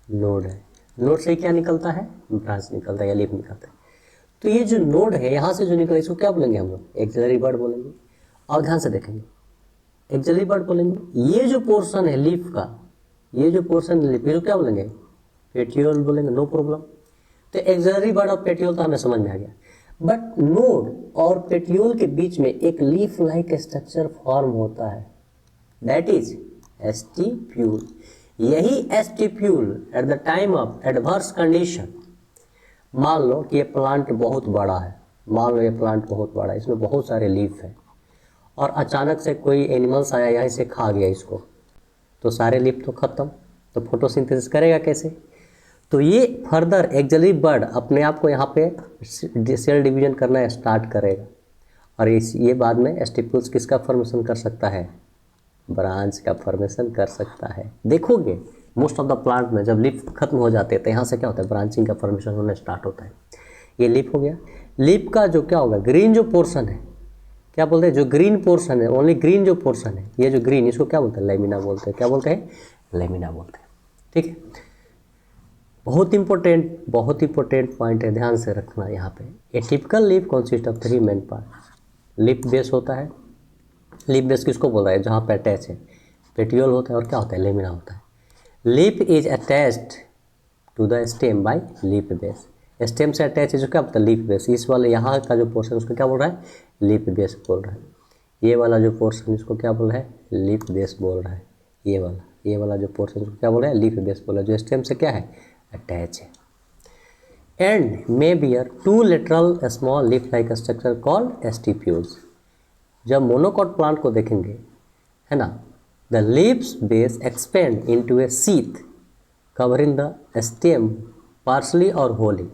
नोड है। नोड से क्या निकलता है? ब्रांच निकलता है या लीफ निकलता है। तो ये जो नोड है यहाँ से जो निकला, इसको क्या बोलेंगे हम लोग? एक्सिलरी बर्ड बोलेंगे। और ध्यान से देखेंगे, एक्सिलरी बर्ड बोलेंगे। ये जो पोर्शन है लीफ का, ये जो पोर्शन लीफ, इसको क्या बोलेंगे? पेटियोल बोलेंगे, नो प्रॉब्लम। तो एक्सिलरी बर्ड और पेटियोल तो हमें समझ में आ गया। बट नोड और पेटियोल के बीच में एक लीफ लाइक स्ट्रक्चर फॉर्म होता है, दैट इज स्टिप्यूल। यही stipule at the time of adverse condition, मान लो कि ये प्लांट बहुत बड़ा है, मान लो ये प्लांट बहुत बड़ा है, इसमें बहुत सारे लीफ है, और अचानक से कोई एनिमल्स आया यहाँ से खा गया इसको, तो सारे लीफ तो खत्म। तो फोटोसिंथेसिस करेगा कैसे? तो ये फर्दर एक्सिलरी बर्ड अपने आप को यहाँ पे सेल डिवीजन करना स्टार्ट करेगा, और ये बाद में स्टिप्यूल्स किसका फॉर्मेशन कर सकता है? ब्रांच का फॉर्मेशन कर सकता है। देखोगे मोस्ट ऑफ द प्लांट में जब लीफ खत्म हो जाते हैं तो यहाँ से क्या होता है? ब्रांचिंग का फॉर्मेशन होना स्टार्ट होता है। ये लीफ हो गया। लीफ का जो क्या होगा? ग्रीन जो पोर्शन है, क्या बोलते हैं? जो ग्रीन पोर्शन है, ओनली ग्रीन जो पोर्शन है, ये जो ग्रीन, इसको क्या बोलते हैं? लेमिना बोलते हैं। क्या बोलते हैं? लेमिना बोलते हैं। ठीक है, बहुत इंपॉर्टेंट पॉइंट है, ध्यान से रखना यहाँ पे। ए typical leaf consist of 3 main part. Leaf base होता है। लीफ बेस किसको बोल रहा है? जहाँ पे अटैच है। पेटियोल होता है, और क्या होता है? लेमिना होता है। Leaf is attached to the stem by leaf base. Stem से अटैच है, जो क्या बोलता है? Leaf base. इस वाले यहाँ का जो पोर्शन उसको क्या बोल रहा है? लीफ बेस बोल रहा है। ये वाला जो पोर्शन इसको क्या बोल रहा है? लीफ बेस बोल रहा है। ये वाला जो पोर्शन उसको क्या बोल रहा है? लीफ बेस बोल रहा है, जो स्टेम से क्या है? अटैच है। And may bear 2 lateral small leaf like structure called stipules. जब मोनोकॉट प्लांट को देखेंगे, है ना, the leaves base expand into a sheath covering the stem partially और होली।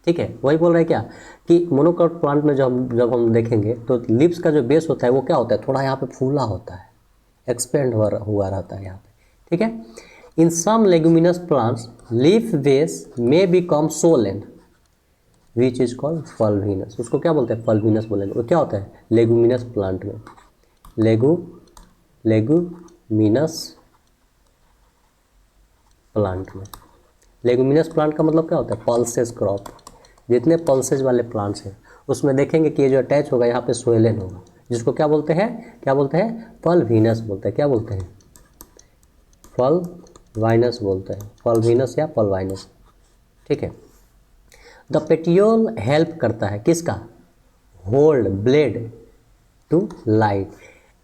ठीक है, वही बोल रहा है क्या कि मोनोकॉट प्लांट में जब हम देखेंगे तो लीव्स का जो बेस होता है वो क्या होता है? थोड़ा यहाँ पे फूला होता है, एक्सपेंड हुआ रहता है यहाँ पे। ठीक है, in some leguminous plants leaf base may become swollen which is called pulvinus. उसको क्या बोलते हैं? फल्विनस बोलेंगे। वो क्या होता है? लेगुमिनस प्लांट में, लेगुमिनस प्लांट में। लेगुमिनस प्लांट का मतलब क्या होता है? Pulses crop. जितने पल्सेज वाले प्लांट्स हैं उसमें देखेंगे कि ये जो अटैच होगा यहाँ पे सोइलेन होगा, जिसको क्या बोलते हैं पल्वीनस बोलते हैं। क्या बोलते हैं? पल्वाइनस बोलते हैं, पल्वीनस या पल्वाइनस। ठीक है। द पेटियोल हेल्प करता है किसका? Hold blade to light.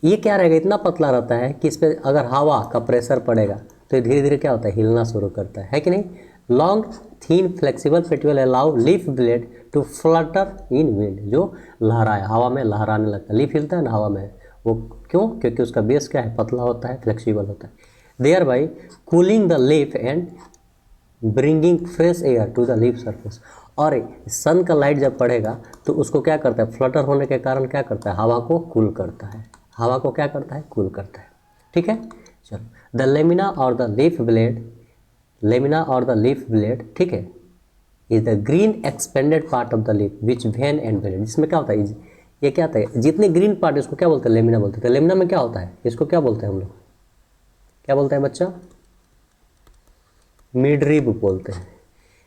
ये क्या रहेगा, इतना पतला रहता है कि इस पर अगर हवा का प्रेशर पड़ेगा तो ये धीरे धीरे क्या होता है, हिलना शुरू करता है कि नहीं। Long thin flexible petiole allow leaf blade to flutter in wind, जो लहराए, हवा में लहराने लगता है। लीफ हिलता है ना हवा में, वो क्यों? क्योंकि उसका बेस क्या है, पतला होता है, फ्लेक्सिबल होता है। Thereby cooling the leaf and bringing fresh air to the leaf surface. और सन का लाइट जब पड़ेगा तो उसको क्या करता है, फ्लटर होने के कारण क्या करता है, हवा को कूल करता है। हवा को क्या करता है, कूल करता है। ठीक है, चलो। द लेमिना और द लीफ ब्लेड, लेमिना और द लीफ ब्लेड, ठीक है, is the green expanded part of the leaf which when and blade. इसमें क्या होता है, ये क्या होता है, जितने ग्रीन पार्ट इसको क्या बोलते हैं, लेमिना बोलते हैं। तो लेमिना में क्या होता है, इसको क्या बोलते हैं हम लोग, क्या बोलते हैं बच्चा? मिडरिब बोलते हैं।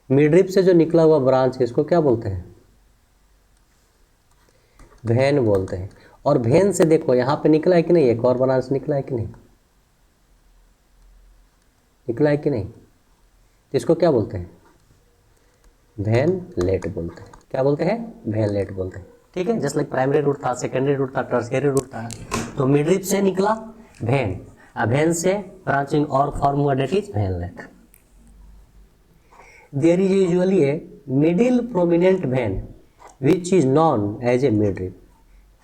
मिडरिब से जो निकला हुआ ब्रांच है इसको क्या बोलते हैं, वेन बोलते हैं। और वेन से देखो यहाँ पे निकला है कि नहीं, एक और ब्रांच निकला है कि नहीं, निकला है कि नहीं, तो इसको क्या बोलते हैं, वेनलेट बोलते हैं। क्या बोलते हैं, वेनलेट बोलते हैं। ठीक है, जस्ट लाइक प्राइमरी रूट था, सेकेंडरी रूट था, टर्शियरी रूट था। तो मिडरिब से निकला वेन, वेन से ब्रांचिंग और फॉर्म हुआ, that is veinlet. There is usually a middle prominent vein which is known as a midrib.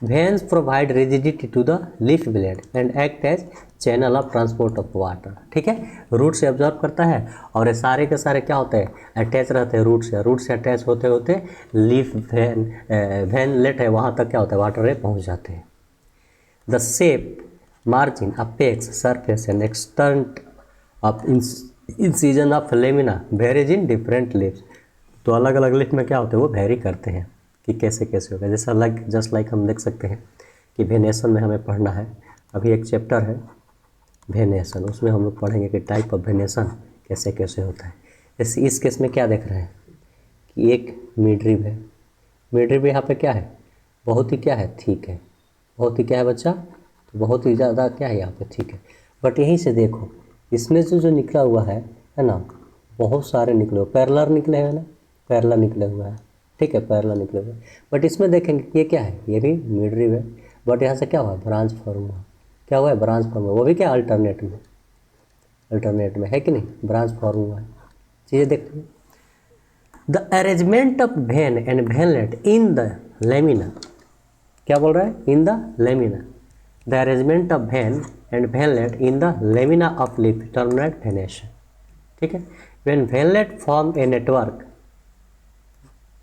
Veins provide rigidity to the leaf blade and act as channel of transport of water. ठीक है, root से observe करता है और ये सारे के सारे क्या होते हैं, अटैच रहते हैं रूट से। रूट से अटैच होते होते लीफ वेनलेट है, वहाँ तक क्या होता है, वाटर रे पहुँच जाते हैं। The shape, margin, apex, surface and extent of incision of lamina varies in different leaves. तो अलग अलग लीफ में क्या होते हैं, वो वेरी करते हैं कि कैसे कैसे होगा। जैसा जस्ट लाइक हम देख सकते हैं कि वेनेसन में हमें पढ़ना है, अभी एक चैप्टर है वेनेसन, उसमें हम लोग पढ़ेंगे कि टाइप ऑफ वेनेसन कैसे कैसे होता है। इस केस में क्या देख रहे हैं कि एक मिडरिब है। मिडरिब यहाँ पे क्या है, बहुत ही क्या है, ठीक है, बहुत ही क्या है बच्चा, तो बहुत ही ज़्यादा क्या है यहाँ पे, ठीक है। बट यहीं से देखो इसमें से जो निकला हुआ है ना, बहुत सारे निकले हुए, पैरेलल निकले हैं ना, पैरेलल निकले हुआ है। ठीक है, पैरेलल निकले हुए। बट इसमें देखेंगे ये क्या है, ये भी मिडरिब है, बट यहाँ से क्या हुआ, ब्रांच फॉर्म हुआ। क्या हुआ है, ब्रांच फॉर्म हुआ, वो भी क्या अल्टरनेट में, अल्टरनेट में है कि नहीं, ब्रांच फॉर्म हुआ है। चीज़ें देखते हैं। The arrangement of vein and veinlet in the lamina, क्या बोल रहा है, in the lamina. The arrangement of vein and veinlet in the lamina of leaf terminate venation. ठीक है, when veinlet form a network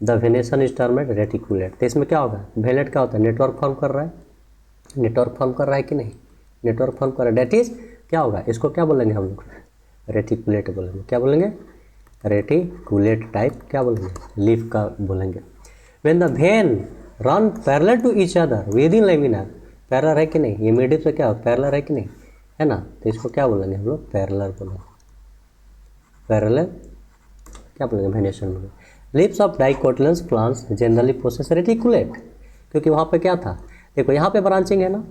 the venation is terminate reticulate. तो इसमें क्या होगा, वेनलेट क्या होता है, नेटवर्क फॉर्म कर रहा है, नेटवर्क फॉर्म कर रहा है कि नहीं, नेटवर्क फॉर्म कर रहा है, डेट इज क्या होगा, इसको क्या बोलेंगे हम लोग, रेटिकुलेट बोलेंगे। क्या बोलेंगे, रेटिकुलेट टाइप, क्या बोलेंगे, लीफ का बोलेंगे। When the vein run parallel to each other within lamina, parallel है कि नहीं, ये मिडिल से क्या हो, पैरेलल है कि नहीं, है ना, तो इसको क्या बोलेंगे हम लोग, पैरेलल बोलेंगे, पैरेलल क्या बोलेंगे, वेनेशन बोलेंगे। Leaves of dicotyledonous plants generally possess reticulate, क्योंकि वहाँ पे क्या था, देखो यहाँ पे ब्रांचिंग है ना,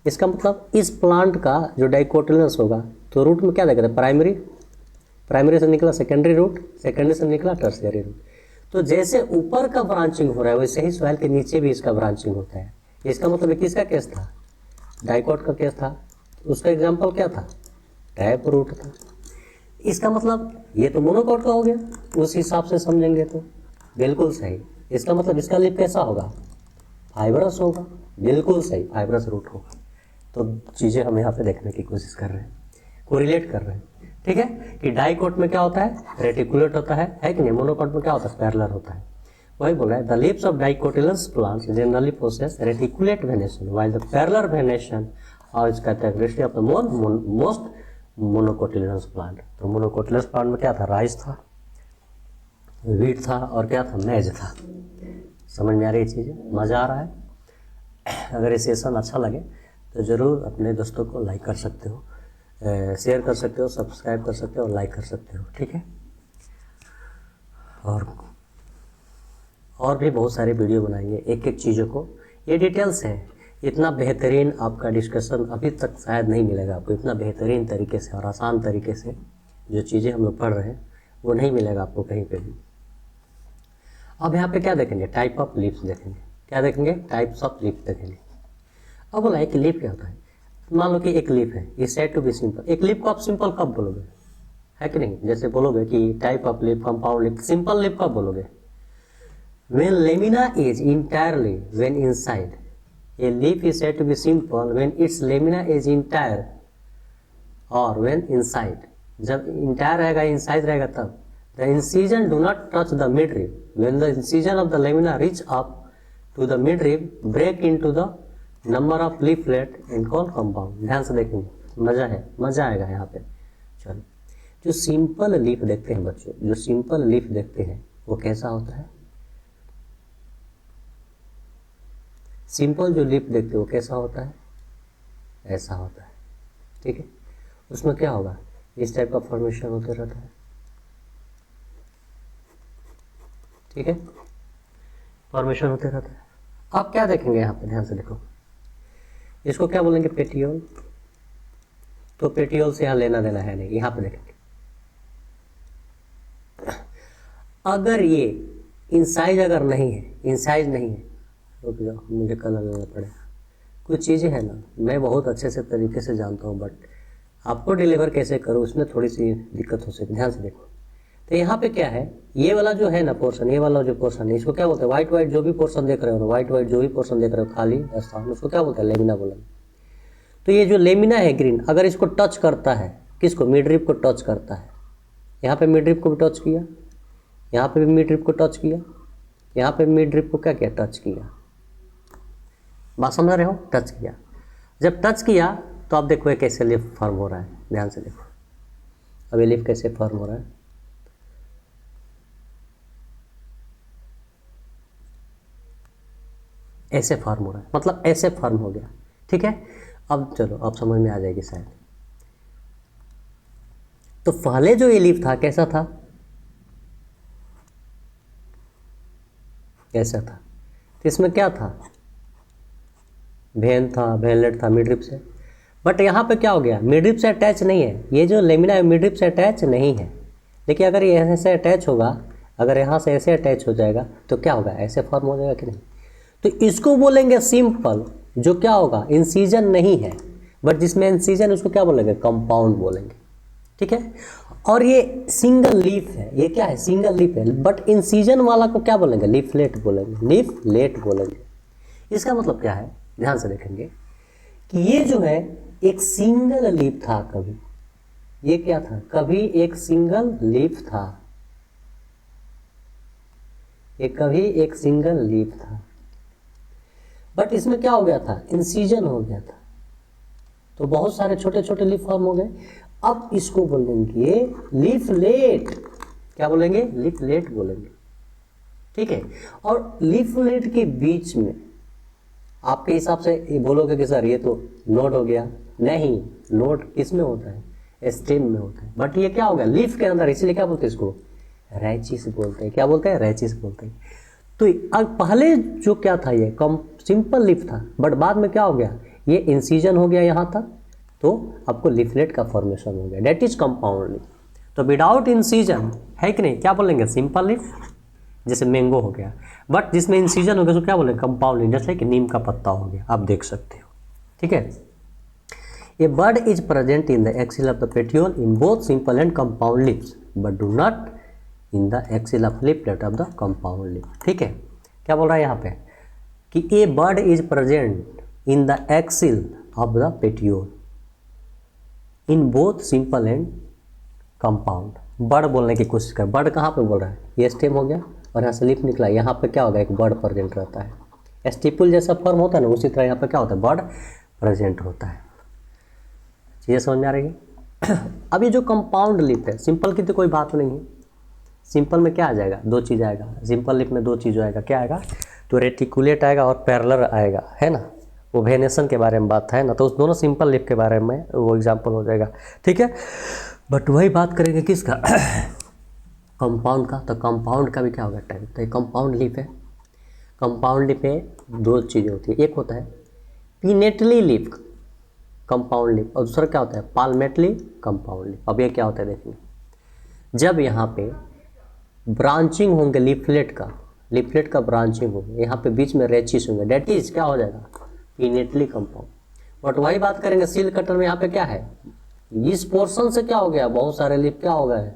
इसका मतलब इस प्लांट का जो डाइकोटिलेडोनस होगा तो रूट में क्या देखते हैं, प्राइमरी, प्राइमरी से निकला सेकेंडरी रूट, सेकेंडरी से निकला टर्शियरी रूट। तो जैसे ऊपर का ब्रांचिंग हो रहा है वैसे ही सॉइल के नीचे भी इसका ब्रांचिंग होता है। इसका मतलब किसका केस था, डाइकोट का केस था, उसका एग्जाम्पल क्या था, टैप रूट था। इसका मतलब ये तो मोनोकोट का हो गया, उस हिसाब से समझेंगे तो बिल्कुल सही। इसका मतलब इसका लीफ कैसा होगा, फाइबरस होगा, बिल्कुल सही, फाइबरस रूट होगा। तो चीज़ें हम यहाँ पे देखने की कोशिश कर रहे हैं, कोरिलेट कर रहे हैं। ठीक है, कि डाइकोट में क्या होता है, रेटिकुलेट होता है कि नहीं, मोनोकोट में क्या होता है, पैरेलल होता है। वही बोल रहा है, the leaves of dicotyledonous plants generally possess reticulate venation while the parallel venation और इसका characteristic of the most monocotyledonous plant. तो मोनोकोटिलेडोनस प्लांट में क्या था, राइस था, वीट था और क्या था, मेज था। समझ में आ रही है चीज़ें, मज़ा आ रहा है। अगर ये सेशन अच्छा लगे तो ज़रूर अपने दोस्तों को लाइक कर सकते हो, शेयर कर सकते हो, सब्सक्राइब कर सकते हो और लाइक कर सकते हो। ठीक है, और और भी बहुत सारे वीडियो बनाएंगे एक एक चीज़ों को। ये डिटेल्स है, इतना बेहतरीन आपका डिस्कशन अभी तक शायद नहीं मिलेगा आपको, इतना बेहतरीन तरीके से और आसान तरीके से जो चीज़ें हम लोग पढ़ रहे हैं वो नहीं मिलेगा आपको कहीं पे भी। अब यहाँ पे क्या देखेंगे, टाइप ऑफ लीव्स देखेंगे। क्या देखेंगे, टाइप्स ऑफ लीफ देखेंगे। अब बोला है कि लीफ क्या होता है। मान लो कि एक लीफ है, is said to be simple. एक लीफ को आप सिंपल कब बोलोगे, है कि नहीं। जैसे बोलोगे कि type of leaf, compound leaf, simple leaf कब बोलोगे, when lamina is entirely when inside. A leaf is said to be simple when its lamina is entire or when inside. जब entire रहेगा, inside रहेगा तब। The incision do not touch the midrib. When the incision of the lamina reach up to the midrib, break into the number of leaflet and call compound. ध्यान से देखेंगे, मजा है, मजा आएगा यहाँ पे। चलो, जो सिंपल लीफ देखते हैं बच्चों, जो सिंपल लीफ देखते हैं वो कैसा होता है। सिंपल जो लीफ देखते हो वो कैसा होता है, ऐसा होता है, ठीक है। उसमें क्या होगा, इस टाइप का फॉर्मेशन होते रहता है, ठीक है, फॉर्मेशन होते रहता है। आप क्या देखेंगे यहाँ पे, ध्यान से देखो, इसको क्या बोलेंगे, पेटियोल। तो पेटियोल से यहाँ लेना देना है नहीं, यहाँ पे देखेंगे। अगर ये इंसाइज अगर नहीं है, इंसाइज नहीं है, रुक जाओ मुझे कलर लेना पड़ेगा। कुछ चीज़ें हैं ना, मैं बहुत अच्छे से तरीके से जानता हूँ, बट आपको डिलीवर कैसे करूँ उसमें थोड़ी सी दिक्कत हो सकती है। ध्यान से देखो, तो यहाँ पे क्या है, ये वाला जो है ना पोर्शन, ये वाला जो पोर्शन है, इसको क्या बोलते हैं, व्हाइट व्हाइट जो भी पोर्शन देख रहे हो ना, व्हाइट व्हाइट जो भी पोर्शन देख रहे हो खाली स्थान, उसको क्या बोलते हैं, लेमिना बोलेंगे। तो ये जो लेमिना है ग्रीन, अगर इसको टच करता है, किसको, मिडरिप को टच करता है, यहाँ पे मिडरिप को भी टच किया, यहाँ पे भी मिडरिप को टच किया, यहाँ पे मिडरिप को क्या किया, टच किया। बात समझ रहे हो, टच किया। जब टच किया तो आप देखो ये कैसे लीफ फॉर्म हो रहा है, ध्यान से देखो। अब ये लीफ कैसे फॉर्म हो रहा है, ऐसे फॉर्म हो रहा है, मतलब ऐसे फॉर्म हो गया, ठीक है। अब चलो, अब समझ में आ जाएगी शायद। तो पहले जो ये लीफ था कैसा था, कैसा था, तो इसमें क्या था, वेन था, वेनलेट था मिडरिप से। बट यहाँ पे क्या हो गया, मिडरिप से अटैच नहीं है, ये जो लेमिना है मिडरिप से अटैच नहीं है। लेकिन अगर ये ऐसे अटैच होगा, अगर यहाँ से ऐसे अटैच हो जाएगा तो क्या होगा, ऐसे फॉर्म हो जाएगा कि नहीं। तो इसको बोलेंगे सिंपल, जो क्या होगा, इंसीजन नहीं है, बट जिसमें इंसीजन उसको क्या बोलेंगे, कंपाउंड बोलेंगे, ठीक है। और ये सिंगल लीफ है, ये क्या है, सिंगल लीफ है, बट इंसीजन वाला को क्या बोलेंगे, लीफलेट बोलेंगे, लीफलेट बोलेंगे। इसका मतलब क्या है, ध्यान से देखेंगे कि ये जो है एक सिंगल लीफ था कभी, ये क्या था, कभी एक सिंगल लीफ था, ये कभी एक सिंगल लीफ था, बट इसमें क्या हो गया था, इंसीजन हो गया था, तो बहुत सारे छोटे छोटे लीफ फॉर्म हो गए। अब इसको बोलेंगे लीफलेट, क्या बोलेंगे, लीफलेट बोलेंगे, ठीक है। और लीफलेट के बीच में आपके हिसाब से ये बोलोगे कि सर ये तो नोड हो गया, नहीं, नोड किस में होता है, स्टेम में होता है, बट ये क्या हो गया, लीफ के अंदर, इसलिए क्या बोलते हैं इसको, रैचिस बोलते हैं। क्या बोलते हैं, रैचिस बोलते हैं। तो अब पहले जो क्या था, ये कम सिंपल लीफ था, बट बाद में क्या हो गया, ये इंसीजन हो गया यहाँ तक, तो आपको लीफलेट का फॉर्मेशन हो गया, डेट इज कंपाउंड लीफ। तो विदाउट इंसीजन है कि नहीं, क्या बोलेंगे, सिंपल लीफ, जैसे मैंगो हो गया, बट जिसमें इंसीजन हो गया तो क्या बोलेंगे, कंपाउंड लीफ, जैसे कि नीम का पत्ता हो गया, आप देख सकते हो, ठीक है। A bird is present in the axil of the petiole in both simple and compound leaves, but do not in the axil of leaflet of the compound leaf, ठीक है। क्या बोल रहा है यहाँ पे कि a bird is present in the axil of the petiole in both simple and compound. Bird बोलने की कोशिश कर, बर्ड कहाँ पे बोल रहा है, ये स्टेम हो गया और यहाँ से लीफ निकला, यहाँ पे क्या होगा, एक बर्ड प्रेजेंट रहता है, स्टिपुल जैसा फॉर्म होता है ना, उसी तरह यहाँ पे क्या होता है, बर्ड प्रेजेंट होता है। चीज़ें समझ में आ रही है। अब ये जो कंपाउंड लीफ है, सिंपल की तो कोई बात नहीं है, सिंपल में क्या आ जाएगा, दो चीज़ आएगा, सिंपल लीफ में दो चीज़ आएगा, क्या आएगा, तो रेटिकुलेट आएगा और पैरेलल आएगा, है ना, वो वेनेशन के बारे में बात है ना, तो उस दोनों सिंपल लीफ के बारे में वो एग्जाम्पल हो जाएगा, ठीक है। बट वही बात करेंगे किसका, कंपाउंड का। तो कंपाउंड का भी क्या होगा टाइप, तो ये कंपाउंड लीफ है, कंपाउंड लीफ में दो चीज़ें होती है, एक होता है पिनेटली लीफ कंपाउंड लीफ और दूसरा क्या होता है पाल्मेटली कंपाउंड लीफ। अब ये क्या होता है देखिए, जब यहाँ पे ब्रांचिंग होंगे लीफलेट का ब्रांचिंग होंगे, यहाँ पे बीच में रेचिस होंगे, डेट इज क्या हो जाएगा पिनेटली कंपाउंड। बट वही बात करेंगे सील कटर में, यहाँ पे क्या है इस पोर्शन से क्या हो गया बहुत सारे लीफ क्या हो गए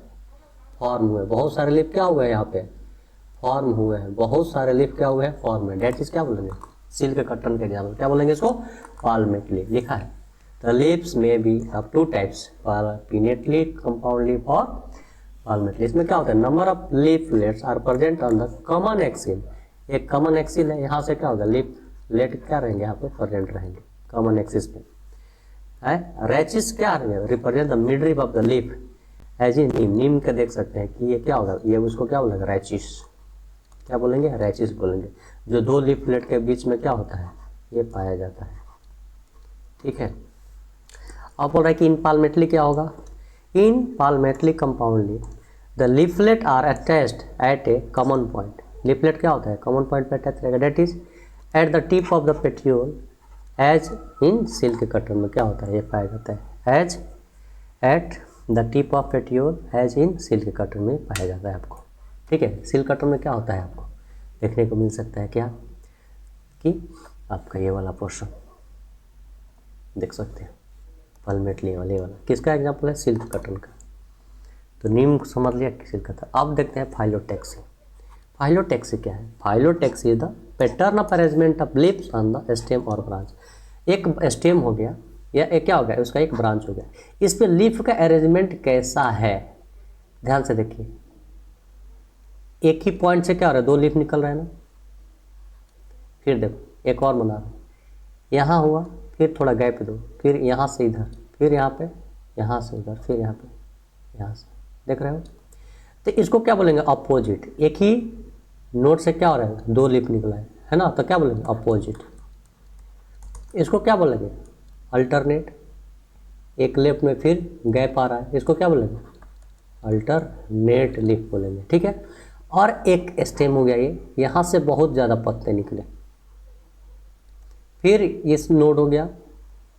फॉर्म हुए, बहुत सारे लीफ क्या हुए यहाँ पे फॉर्म हुए हैं, बहुत सारे लीफ क्या हुए हैं फॉर्म है, डेट इज क्या बोलेंगे सील के कटर के एग्जाम्पल क्या बोलेंगे इसको पाल्मेटली लिखा है। The leaves may be of two types, pinnately compound leaf और palmately। इसमें क्या होता है number of leaflets are present on the common axil। एक common axil है, यहाँ से क्या होगा leaflet क्या रहेंगे यहाँ पे प्रेजेंट रहेंगे common axis पे है। रैचिस क्या रहेंगे represent the midrib of the leaf as in neem के देख सकते हैं कि ये क्या होगा ये उसको क्या बोलेंगे रैचिस, क्या बोलेंगे रैचिस बोलेंगे, जो दो लीफलेट के बीच में क्या होता है ये पाया जाता है। ठीक है, अब बोल रहा है कि इन पाल्मेटली क्या होगा, in palmately compoundly the leaflet are attached at a common point. Leaflet क्या होता है कॉमन पॉइंट पे अटैच रहेगा, that is at the tip of the petiole as in silk cutter में क्या होता है ये पाया जाता है as at the tip of petiole as in silk cutter में पाया जाता है आपको। ठीक है, सिल्क कटर में क्या होता है आपको देखने को मिल सकता है क्या कि आपका ये वाला पोर्शन देख सकते हैं पाल्मेटली वाले वाला, किसका एग्जाम्पल है सिल्क कटन का। तो नीम समझ लिया कि सिल्क कटन। अब देखते हैं फाइलोटैक्सी। फाइलोटैक्सी क्या है, phyllotaxy is the pattern of arrangement of leaves on the stem और ब्रांच। एक स्टेम हो गया या एक क्या हो गया उसका एक ब्रांच हो गया, इस पे लीफ का अरेंजमेंट कैसा है ध्यान से देखिए, एक ही पॉइंट से क्या हो रहा है दो लीफ निकल रहा है ना, फिर देखो एक और बना रहा हूँ, यहाँ हुआ फिर थोड़ा गैप दो, फिर यहाँ से इधर, फिर यहाँ पे, यहाँ से उधर, फिर यहाँ पे, यहाँ से, देख रहे हो। तो इसको क्या बोलेंगे अपोजिट, एक ही नोट से क्या हो रहा है दो लीफ निकला है ना, तो क्या बोलेंगे अपोजिट। इसको क्या बोलेंगे अल्टरनेट, एक लेफ्ट में फिर गैप आ रहा है, इसको क्या बोलेंगे अल्टरनेट लीफ बोलेंगे। ठीक है, और एक स्टेम हो गया ये, यहाँ से बहुत ज़्यादा पत्ते निकले, फिर इस नोड हो गया,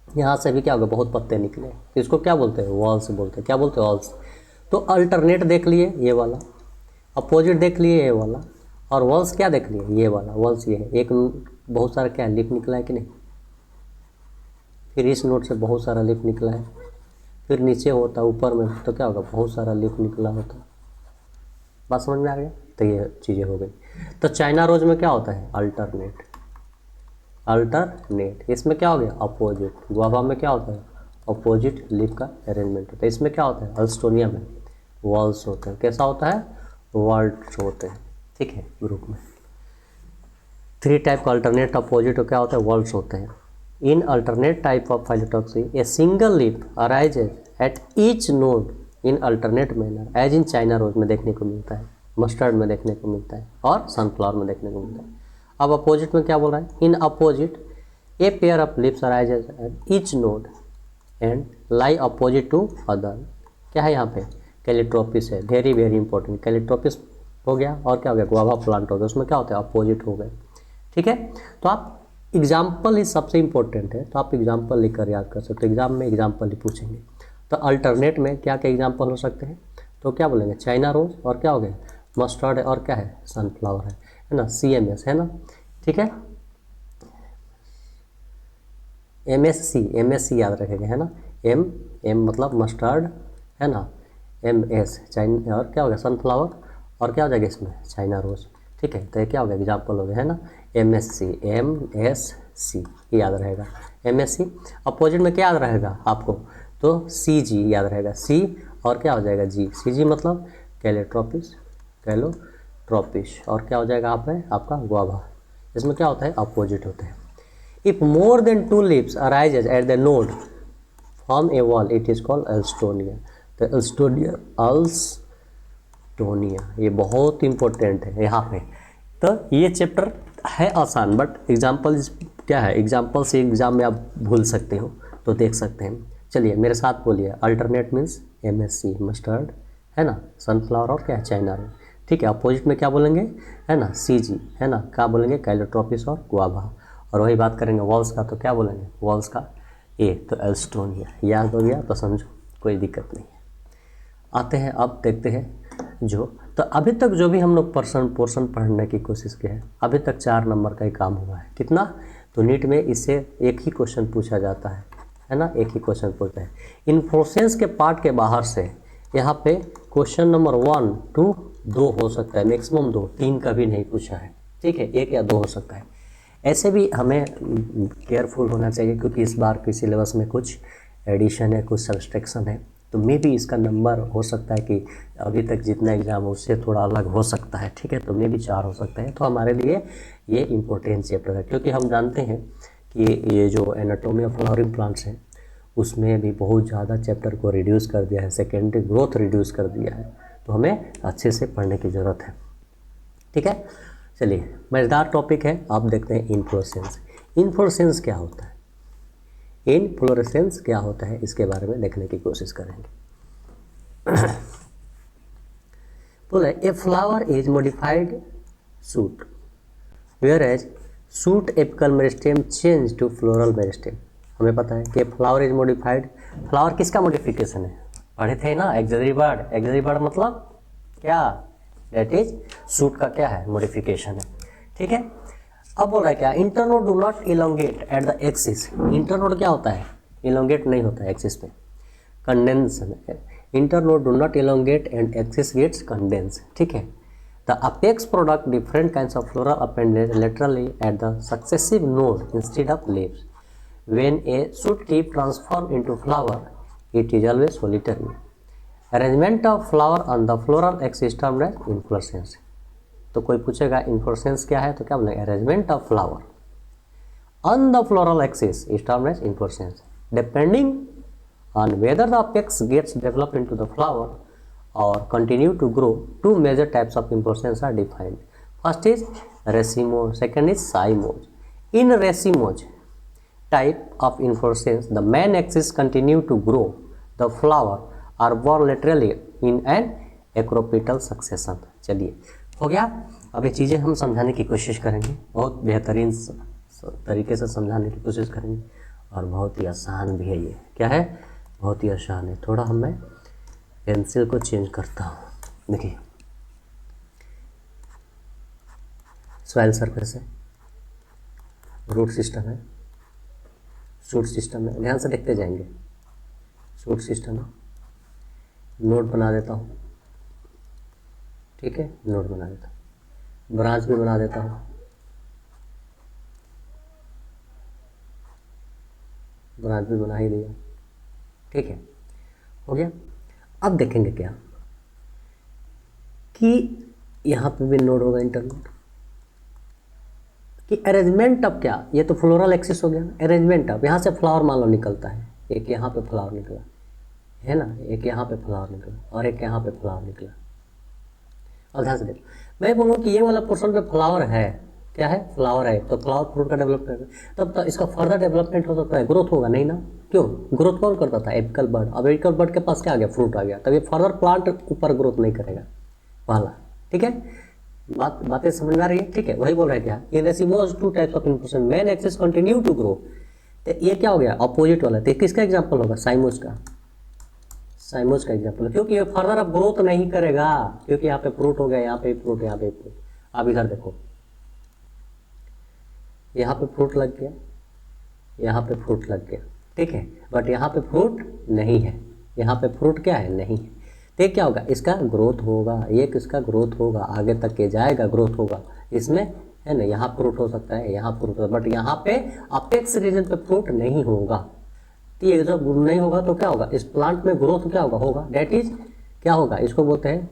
यहाँ से भी क्या होगा बहुत पत्ते निकले, इसको क्या बोलते हैं वॉल्स बोलते हैं, क्या बोलते हैं वॉल्स। तो अल्टरनेट देख लिए ये वाला, अपोजिट देख लिए ये वाला, और वॉल्स क्या देख लिए ये वाला, वॉल्स ये है, एक बहुत सारा क्या लीफ निकला है कि नहीं, फिर इस नोड से बहुत सारा लीफ निकला है, फिर नीचे होता ऊपर में तो क्या होगा बहुत सारा लीफ निकला होता। बात समझ में आ गया, तो ये चीज़ें हो गई। तो चाइना रोज में क्या होता है अल्टरनेट, अल्टरनेट, इसमें क्या हो गया अपोजिट। गुआवा में क्या होता है अपोजिट लीफ का अरेंजमेंट होता है। इसमें क्या होता है अल्स्टोनिया में वॉल्स होते हैं, कैसा होता है वॉल्ट्स होते हैं। ठीक है, ग्रुप में 3 टाइप का अल्टरनेट अपोजिट क्या होता है वॉल्ट्स होते हैं। In alternate type of phyllotaxy a single leaf arises at each node in alternate manner as in China rose में देखने को मिलता है, मस्टर्ड में देखने को मिलता है और सनफ्लावर में देखने को मिलता है। अब अपोजिट में क्या बोल रहा है, in opposite a pair of leaves arises at each node and lie opposite to other. क्या है यहाँ पे कैलिट्रोपिस है, वेरी वेरी इंपॉर्टेंट। कैलिट्रोपिस हो गया और क्या हो गया गुआवा प्लांट हो गया, उसमें क्या होता है अपोजिट हो गए। ठीक है, तो आप एग्जाम्पल ही सबसे इंपॉर्टेंट है, तो आप एग्जाम्पल लिखकर याद कर सकते हो, एग्जाम में एग्जाम्पल ही पूछेंगे। तो अल्टरनेट में क्या क्या एग्जाम्पल हो सकते हैं, तो क्या बोलेंगे चाइना रोज और क्या हो गया मस्टर्ड है और क्या है सनफ्लावर है ना, CMS है ना। ठीक है, MSC याद रखेंगे है ना, M मतलब मस्टर्ड है ना, MS चाइना और क्या हो गया सनफ्लावर और क्या हो जाएगा इसमें चाइना रोज। ठीक है, तो ये क्या हो गया एग्जाम्पल हो गया है ना, MSC याद रहेगा MSC। अपोजिट में क्या याद रहेगा आपको, तो CG याद रहेगा, C और क्या हो जाएगा G, CG मतलब कैलिट्रोपिस और क्या हो जाएगा आप है आपका गुआवा। इसमें क्या होता है अपोजिट होते हैं। If more than 2 leaves arises eight the node form A wall it is called Alstonia. तो एल्स्टोनिया ये बहुत इंपॉर्टेंट है यहाँ पे। तो ये चैप्टर है आसान, बट एग्जाम्पल क्या है, एग्जाम्पल से एग्जाम में आप भूल सकते हो, तो देख सकते हैं। चलिए मेरे साथ बोलिए, अल्टरनेट मीन्स MSC मस्टर्ड है ना, सनफ्लावर और क्या है चाइना रोज। ठीक है। अपोजिट में क्या बोलेंगे, है ना, सीजी, है ना, क्या बोलेंगे, कैलोट्रोपिस और गुआभा। और वही बात करेंगे वॉल्स का, तो क्या बोलेंगे, वॉल्स का ए तो एल्स्टोनिया। याद हो गया तो समझो, कोई दिक्कत नहीं है। आते हैं अब देखते हैं जो, तो अभी तक जो भी हम लोग पोर्शन पढ़ने की कोशिश किए हैं, अभी तक 4 नंबर का ही काम हुआ है। कितना, तो नीट में इससे एक ही क्वेश्चन पूछा जाता है ना, एक ही क्वेश्चन पूछता है। इन्फ्लोरेसेंस के पार्ट के बाहर से यहाँ पे क्वेश्चन नंबर 1, 2, 2 हो सकता है, मैक्सिमम 2, 3 का भी नहीं पूछा है, ठीक है, 1 या 2 हो सकता है। ऐसे भी हमें केयरफुल होना चाहिए, क्योंकि इस बार के सिलेबस में कुछ एडिशन है, कुछ सब्सट्रैक्शन है, तो मे भी इसका नंबर हो सकता है कि अभी तक जितना एग्ज़ाम है उससे थोड़ा अलग हो सकता है, ठीक है, तो मे भी 4 हो सकता है। तो हमारे लिए ये इम्पोर्टेंट चैप्टर है, क्योंकि हम जानते हैं कि ये जो एनाटॉमी ऑफ फ्लावरिंग प्लांट्स हैं उसमें भी बहुत ज़्यादा चैप्टर को रिड्यूस कर दिया है, सेकेंडरी ग्रोथ रिड्यूस कर दिया है, तो हमें अच्छे से पढ़ने की ज़रूरत है, ठीक है। चलिए, मज़ेदार टॉपिक है। आप देखते हैं इन्फ्लोरेसेंस। इन्फ्लोरेसेंस क्या होता है, इन्फ्लोरेसेंस क्या होता है, इसके बारे में देखने की कोशिश करेंगे। बोले a flower is modified shoot, whereas shoot apical meristem change to floral meristem. हमें पता है कि फ्लावर इज मॉडिफाइड, फ्लावर किसका मॉडिफिकेशन है, पढ़े थे ना, एक्सिलरी वर्ड। एक्सिलरी वर्ड मतलब क्या, दैट इज शूट का क्या है, मॉडिफिकेशन है, ठीक है। अब बोल रहा है क्या, internode do not elongate at the axis. Internode क्या होता है, इलोंगेट नहीं होता है एक्सिस पे, condensation. Internode do not elongate and axis gets condense, ठीक है। The apex produce different kinds of floral appendage laterally at the successive node instead of leaves. When a shoot tip transform into flower, it is always solitary. Arrangement of flower on the floral axis termed as inflorescence. तो कोई पूछेगा inflorescence क्या है, तो क्या बोलेंगे, arrangement of flower on the floral axis is termed as inflorescence. Depending on whether the apex gets developed into the flower or continue to grow, two major types of inflorescence are defined. First is racemose, second is cymose. In racemose type of inflorescence, the main axis continue to grow, the flower are borne laterally in an acropetal succession. चलिए, हो गया। अब ये चीज़ें हम समझाने की कोशिश करेंगे, बहुत बेहतरीन तरीके से समझाने की कोशिश करेंगे, और बहुत ही आसान भी है। ये क्या है, बहुत ही आसान है। थोड़ा मैं पेंसिल को चेंज करता हूँ। देखिए, सॉइल सरफेस है, रूट सिस्टम है, शूट सिस्टम है, ध्यान से देखते जाएंगे। शूट सिस्टम है, नोड बना देता हूँ, ठीक है, नोड बना देता हूँ, ब्रांच भी बना देता हूँ, ब्रांच भी बना ही दिया, ठीक है, हो गया। अब देखेंगे क्या कि यहाँ पे भी नोड होगा, इंटरनोड, कि अरेंजमेंट अब क्या, ये तो फ्लोरल एक्सिस हो गया, अरेंजमेंट अब यहाँ से फ्लावर मान लो निकलता है, एक यहाँ पे फ्लावर निकला है ना, एक यहाँ पे फ्लावर निकला और एक यहाँ पे फ्लावर निकला। और ध्यान से देखो, मैं बोलूँ कि ये वाला पोर्शन पे फ्लावर है, क्या है, फ्लावर है, तो फ्लावर फ्रूट का डेवलपमेंट, तब तो इसका फर्दर डेवलपमेंट हो सकता है, ग्रोथ होगा नहीं ना, क्यों, ग्रोथ कौन करता था, एपिकल बर्ड। अब एपिकल बर्ड के पास क्या आ गया, फ्रूट आ गया, तब ये फर्दर प्लांट ऊपर ग्रोथ नहीं करेगा पहला, ठीक है। बातें समझ में आ रही है, ठीक है। वही बोल रहे क्या, in racemose two types of inflorescence, main axis continue to grow, तो ये क्या हो गया, अपोजिट वाला, तो किसका एग्जांपल होगा, साइमोस का, साइमोस का एग्जांपल है, क्योंकि ये फर्दर अब ग्रोथ नहीं करेगा, क्योंकि यहाँ पे फ्रूट हो गया, यहाँ पे फ्रूट, यहाँ पे फ्रूट। अब इधर देखो, यहाँ पे फ्रूट लग गया, यहाँ पे फ्रूट लग गया, ठीक है, बट यहाँ पे फ्रूट नहीं है, यहाँ पे फ्रूट क्या है, नहीं है, तो क्या होगा, इसका ग्रोथ होगा, ये किसका ग्रोथ होगा, आगे तक के जाएगा, ग्रोथ होगा इसमें, है ना, यहाँ फ्रूट हो सकता है, यहाँ फ्रूट होगा, बट यहाँ पे अपेक्स रीजन पे फ्रूट नहीं होगा। तो ये जब नहीं होगा तो क्या होगा, इस प्लांट में ग्रोथ क्या होगा, डेट इज क्या होगा, इसको बोलते हैं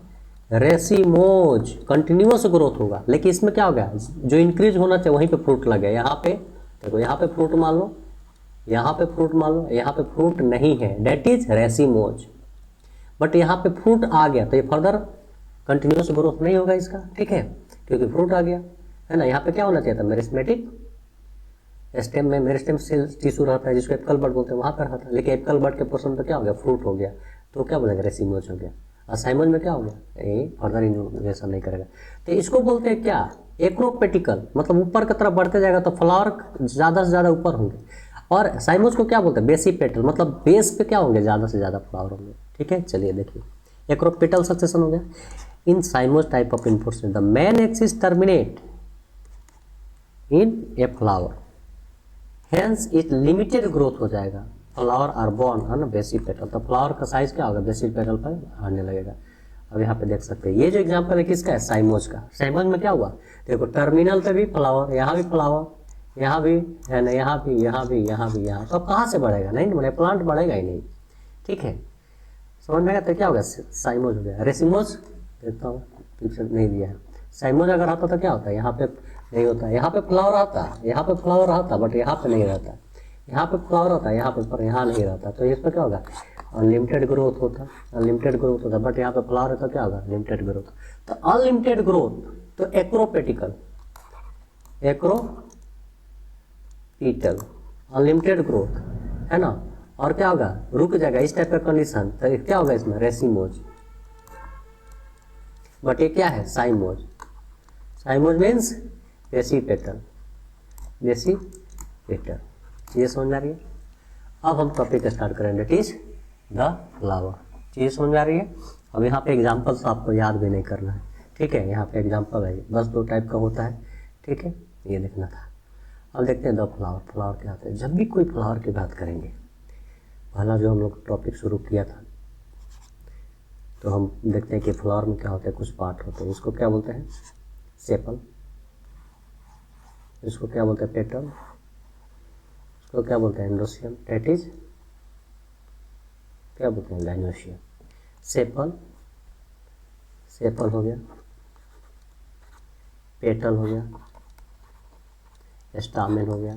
रेसिमोज, कंटिन्यूअस ग्रोथ होगा। लेकिन इसमें क्या होगा, जो इंक्रीज होना चाहिए वहीं पे फ्रूट लगे, यहाँ पे देखो, यहाँ पे फ्रूट मान लो, यहाँ पे फ्रूट मान लो, यहाँ पे फ्रूट नहीं है, डेट इज रेसिमोज, बट यहाँ पे फ्रूट आ गया, तो ये फर्दर कंटिन्यूअस ग्रोथ नहीं होगा इसका, ठीक है, क्योंकि फ्रूट आ गया, है ना। यहाँ पे क्या होना चाहिए था, मेरिस्टेमेटिक स्टेम में मेरिस्टेम सेल टिश्यू रहता है, जिसको एपिकल बर्ड बोलते हैं, वहाँ पर रहता है, लेकिन एपिकल बर्ड के पोर्शन पे क्या हो गया, फ्रूट हो गया, तो क्या बोलेंगे, रेसिमोज हो गया। और साइमोज में क्या हो गया, ये फर्दर इन्वोल्यूशन नहीं करेगा। तो इसको बोलते हैं क्या, एक्रोपेटिकल, मतलब ऊपर की तरफ बढ़ते जाएगा तो फ्लावर ज़्यादा से ज़्यादा ऊपर होंगे। और साइमोज को क्या बोलते हैं, बेसिपेटल, मतलब बेस पे क्या होंगे, ज़्यादा से ज़्यादा फ्लावर होंगे। ठीक है, चलिए देखिए, एक्रोपेटल सक्सेशन हो गया। In cymose type of enforcement the main axis terminate in a flower, hence it limited growth हो जाएगा। फ्लावर आर बॉर्न है ना बेसिपेटल, तो फ्लावर का साइज क्या होगा, बेसिपेटल पर आने लगेगा। अब यहाँ पे देख सकते हैं, ये जो एग्जांपल है किसका है, साइमोज का। साइमोज में क्या हुआ, देखो टर्मिनल पे भी फ्लावर, यहाँ भी फ्लावर, यहाँ भी है ना, यहाँ भी, यहाँ भी, यहाँ भी, यहाँ, तो कहाँ से बढ़ेगा, नहीं बढ़ेगा, प्लांट बढ़ेगा ही नहीं। ठीक है, समझ में आएगा, तो क्या होगा, साइमोज हो गया। रेसिमोज देखता हूँ, पिक्चर नहीं दिया है। साइमोज अगर आता तो क्या होता है, यहाँ पे नहीं होता, यहाँ पे फ्लावर आता, यहाँ पे फ्लावर आता, बट यहाँ पे नहीं रहता, यहाँ पे फ्लावर होता है यहाँ पे, पर यहाँ नहीं रहता, तो इसमें क्या होगा, अनलिमिटेड ग्रोथ होता, अनलिमिटेड ग्रोथ होता, बट यहाँ पे फ्लावर है तो क्या होगा, लिमिटेड ग्रोथ। तो अनलिमिटेड ग्रोथ तो एक्रोपेटिकल, एक्रोपीटल, अनलिमिटेड ग्रोथ है ना। और क्या होगा, रुक जाएगा, इस टाइप का कंडीशन, तो क्या होगा इसमें, रेसिमोज। बट ये क्या है, cymose. Cymose means basipetal, basipetal. ये समझ आ रही है। अब हम टॉपिक स्टार्ट करेंगे, इट इज द फ्लावर। चीज़ समझ आ रही है। अब यहाँ पे एग्जाम्पल्स आपको याद भी नहीं करना है, ठीक है, यहाँ पे एग्जाम्पल है, बस 2 टाइप का होता है, ठीक है, ये देखना था। अब देखते हैं द फ्लावर। फ्लावर क्या होता है, जब भी कोई फ्लावर की बात करेंगे, पहला जो हम लोग टॉपिक शुरू किया था, तो हम देखते हैं कि फ्लावर में क्या होता है, कुछ पार्ट होते हैं, इसको क्या बोलते हैं, सेपल, इसको क्या बोलते हैं, पेटल, इसको क्या बोलते हैं, एंड्रोसियम, डेट इज क्या बोलते हैं, गाइनोसियम। सेपल, सेपल हो गया, पेटल हो गया, स्टामेन हो गया,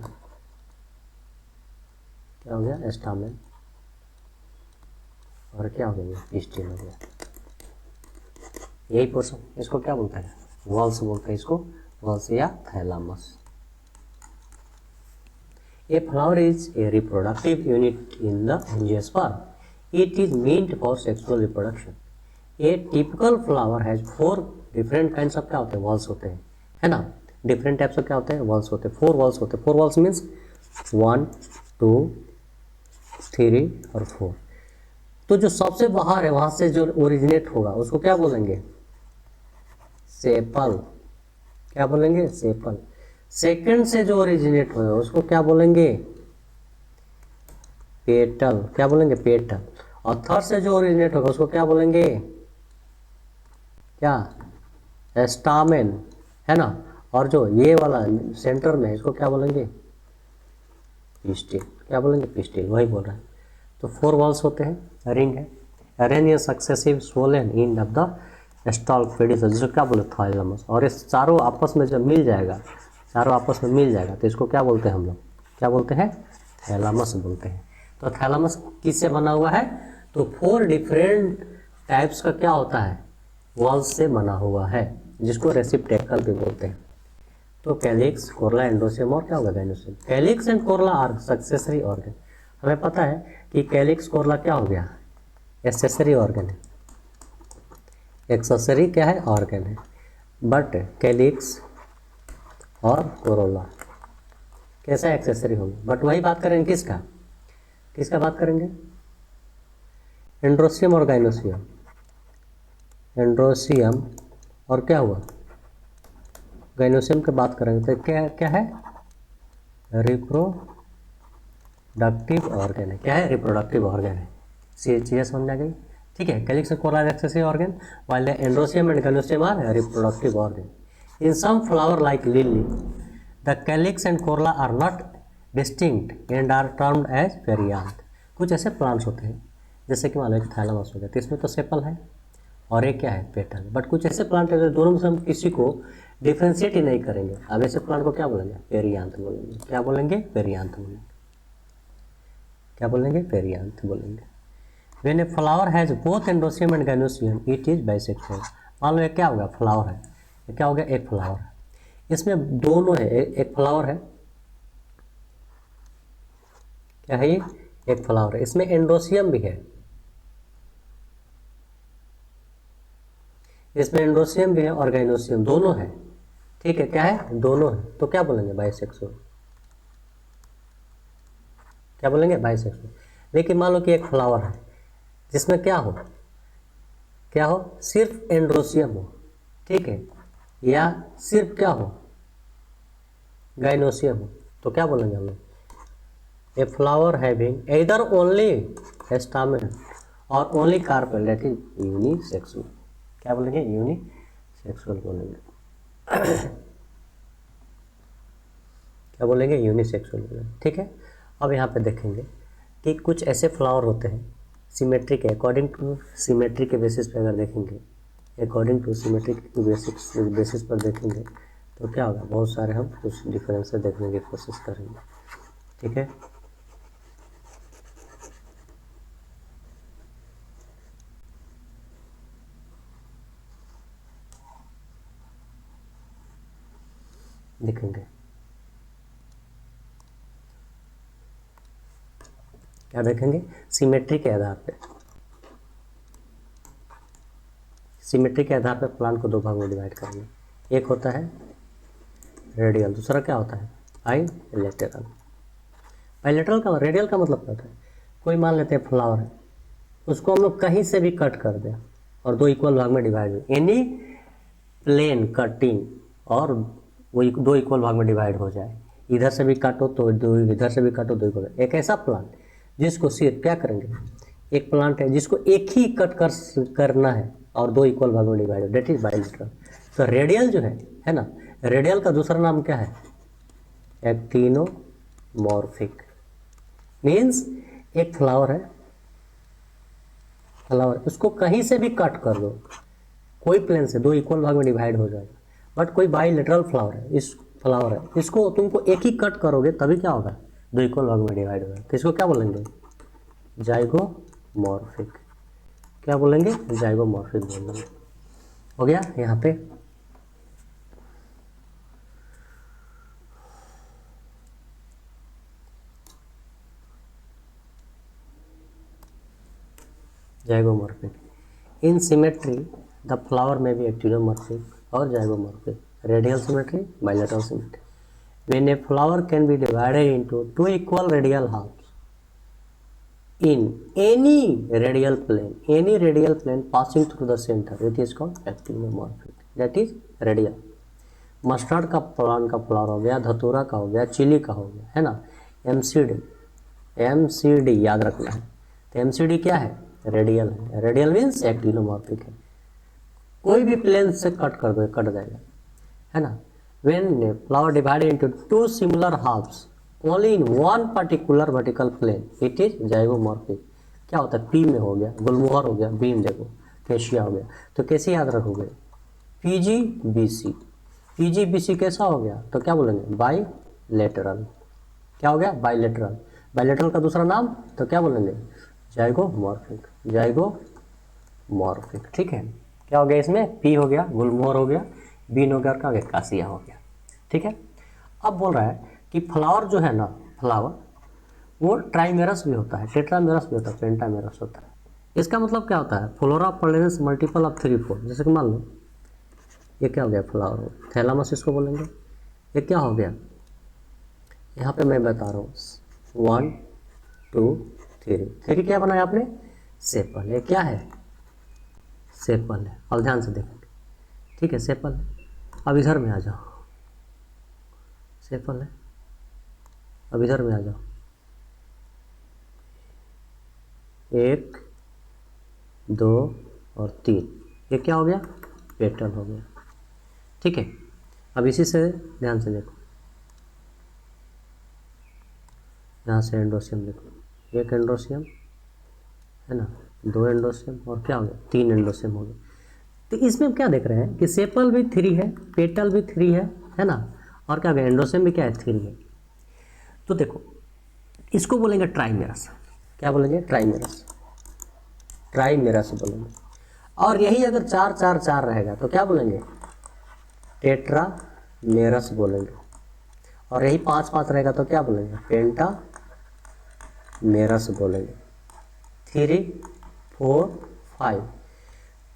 क्या हो गया, स्टामेन, और क्या हो गया, पिस्टिल हो गया। यही पोर्शन, इसको क्या बोलते हैं, वॉल्स बोलते हैं, इसको वॉल्स या thalamus. A flower is a reproductive unit in the angiosperm. It is meant for sexual reproduction. A typical flower has 4 different kinds of क्या होते हैं, walls होते हैं, है ना, different types of क्या होते हैं, walls होते हैं, 4 walls होते हैं। 4 walls means 1 2 3 और 4। तो जो सबसे बाहर है वहां से जो ओरिजिनेट होगा उसको क्या बोलेंगे, सेपल, क्या बोलेंगे, सेपल। सेकंड से जो ओरिजिनेट होगा उसको क्या बोलेंगे, पेटल, क्या बोलेंगे, पेटल। और थर्ड से जो ओरिजिनेट होगा उसको क्या बोलेंगे, क्या, स्टामेन, है ना। और जो ये वाला सेंटर में इसको क्या बोलेंगे, पिस्टिल, क्या बोलेंगे, पिस्टिल, वही बोल रहा है। तो 4 वॉल्स होते हैं, रिंग है, arrange successive swollen in of the stock pedis, जिसको क्या बोले, थाइलमस। और इस चारों आपस में जब मिल जाएगा, चारों आपस में मिल जाएगा तो इसको क्या बोलते हैं हम लोग, क्या बोलते हैं, थैलामस बोलते हैं। तो थैलामस किससे बना हुआ है, तो 4 डिफरेंट टाइप्स का क्या होता है, वॉल्स से बना हुआ है, जिसको रेसिप्टेकल भी बोलते हैं। तो कैलिक्स, कोरला, एंड्रोसियम और क्या होगा, gynoecium. Calyx and corolla are accessory organ. हमें पता है कि कैलिक्स कोरला क्या हो गया, एक्सेसरी ऑर्गन है, एक्सेसरी क्या है, ऑर्गन है। बट कैलिक्स और कोरोला कैसा एक्सेसरी होगा, बट वही बात करेंगे किसका, किसका बात करेंगे, एंड्रोसियम और गाइनोसियम। एंड्रोसियम और क्या हुआ, गाइनोसियम की बात करेंगे तो क्या क्या है, रिप्रोडक्टिव ऑर्गन है, क्या है, रिप्रोडक्टिव ऑर्गन है। चीज़ें समझ आ गई, ठीक है। Calyx and corolla accessory organ, while the androecium and gynoecium are reproductive organ. In some flower like lily, the calyx and corolla are not distinct and are termed as perianth। कुछ ऐसे plants होते हैं जैसे कि मान लो एक thalamus हो गया, तो इसमें तो सेपल है और एक क्या है, पेटल। बट कुछ ऐसे प्लांट है दोनों में से हम किसी को डिफ्रेंशिएट ही नहीं करेंगे। अब ऐसे प्लांट को क्या बोलेंगे, पेरियांथ बोलेंगे। क्या बोलेंगे, पेरियांथ बोलेंगे। क्या बोलेंगे, पेरियांथ बोलेंगे। When a flower has both androecium and gynoecium it is bisexual। मान लो ये क्या होगा, फ्लावर है, ये क्या हो गया, एक फ्लावर है, इसमें दोनों है, एक फ्लावर है, क्या है ये, एक फ्लावर है, इसमें एंड्रोसियम भी है, इसमें एंड्रोसियम भी है और गाइनोसियम दोनों है, ठीक है, क्या है, दोनों है, तो क्या बोलेंगे, बाइसेक्सुअल। क्या बोलेंगे, बाइसेक्सुअल। लेकिन मान लो कि एक फ्लावर है जिसमें क्या हो, क्या हो, सिर्फ एंड्रोसियम हो, ठीक है, या सिर्फ क्या हो, गाइनोसियम हो, तो क्या बोलेंगे हम लोग, a flower having either only stamen और only carpel, that is unisexual. क्या बोलेंगे, यूनिसेक्सुअल बोलेंगे। क्या बोलेंगे, यूनिसेक्सुअल बोलेंगे, ठीक है। अब यहाँ पे देखेंगे कि कुछ ऐसे फ्लावर होते हैं सिमेट्री के, अकॉर्डिंग टू सिमेट्री के बेसिस पे अगर देखेंगे, अकॉर्डिंग टू सिमेट्री के बेसिस पर देखेंगे तो क्या होगा, बहुत सारे हम कुछ डिफरेंसेस देखने की कोशिश करेंगे, ठीक है। देखेंगे क्या देखेंगे, सिमेट्री के आधार पे, सिमेट्री के आधार पर प्लांट को दो भाग में डिवाइड करेंगे। एक होता है रेडियल, दूसरा क्या होता है, बाइलेटरल। बाइलेटरल का, रेडियल का मतलब क्या होता है, कोई मान लेते हैं फ्लावर है, उसको हम लोग कहीं से भी कट कर दें और दो इक्वल भाग में डिवाइड हो, एनी प्लेन कटिंग, और वो दो इक्वल भाग में डिवाइड हो जाए, इधर से भी काटो तो दो, इधर से भी काटो दो इक्वल। एक ऐसा प्लांट जिसको सिर्फ क्या करेंगे, एक प्लांट है जिसको एक ही कट करना है और दो इक्वल भाग में डिवाइड हो, डेट इज बाइलेटरल। तो रेडियल जो है ना, रेडियल का दूसरा नाम क्या है, एक्टिनोमॉर्फिक। मीन्स एक फ्लावर है, फ्लावर उसको कहीं से भी कट कर दो, कोई प्लेन से दो इक्वल भाग में डिवाइड हो जाएगा। बट कोई बाइलेटरल फ्लावर है, इस फ्लावर है, इसको तुमको एक ही कट करोगे तभी क्या होगा, दो इक्वल भाग में डिवाइड होगा। तो इसको क्या बोलेंगे, जाइगोमॉर्फिक। क्या बोलेंगे, जाइगोमॉर्फिक बोलेंगे। हो गया यहाँ पे। Zygomorphic. In symmetry the flower में बी एक्टिनोमॉर्फिक और zygomorphic. Radial symmetry, bilateral symmetry. When a flower can be divided into two equal radial halves in any radial plane passing through the center, it is called actinomorphic. That is radial. Mustard का plant का flower हो गया, धतूरा का हो गया, chilli का हो गया, है ना। एमसीडी याद रखना है। तो एमसीडी क्या है, रेडियल है। रेडियल मीन्स एक्टिनोमॉर्फिक है, कोई भी प्लेन से कट कर दो कट जाएगा, है ना। When a flower divided into two similar halves only in one particular vertical plane, it is zygomorphic. क्या होता है, पी में हो गया, गुलमोहर हो गया, बीन देखो, केशिया हो गया। तो कैसे याद रखोगे, पीजीबीसी। पीजीबीसी कैसा हो गया, तो क्या बोलेंगे, बाइलेटरल। क्या हो गया, बाइलेटरल। बाइलेटरल का दूसरा नाम तो क्या बोलेंगे, जाइगोमॉर्फिक। जाइगोमॉर्फिक, ठीक है। क्या हो गया, इसमें पी हो गया, गुलमोहर हो गया, बीन हो गया, और क्या हो गया, कासिया हो गया, ठीक है। अब बोल रहा है कि फ्लावर जो है ना, फ्लावर वो ट्राइमेरस भी होता है, टेट्रामेरस भी होता है, पेंटामेरस होता है। इसका मतलब क्या होता है, फ्लोरा पॉलिनेस मल्टीपल ऑफ 3 4। जैसे कि मान लो ये क्या हो गया, फ्लावर, थैलामस इसको बोलेंगे। ये क्या हो गया, यहाँ पे मैं बता रहा हूँ 1 2 3। फिर क्या बनाया आपने, सेपल। ये क्या है, सेपल है। और ध्यान से देखेंगे, ठीक है, सेपल है। अब इधर में आ जाओ, सेपल है। अब इधर में आ जाओ, 1 2 और 3। ये क्या हो गया, पेटल हो गया, ठीक है। अब इसी से ध्यान से देखो, यहाँ से एंड्रोसियम देखो, 1 एंड्रोसियम है ना, 2 एंड्रोसियम, और क्या हो गया, 3 एंड्रोसियम हो गया। तो इसमें हम क्या देख रहे हैं कि सेपल भी 3 है, पेटल भी 3 है ना, और क्या हो गया, एंड्रोसियम भी क्या है, 3 है। तो देखो इसको बोलेंगे ट्राइमेरस। क्या बोलेंगे, ट्राइमेरस। ट्राइमेरस बोलेंगे। और यही अगर 4 4 4 रहेगा तो क्या बोलेंगे, टेट्रामेरस बोलेंगे। और यही 5 5 रहेगा तो क्या बोलेंगे, पेंटामेरस बोलेंगे। 3 4 5।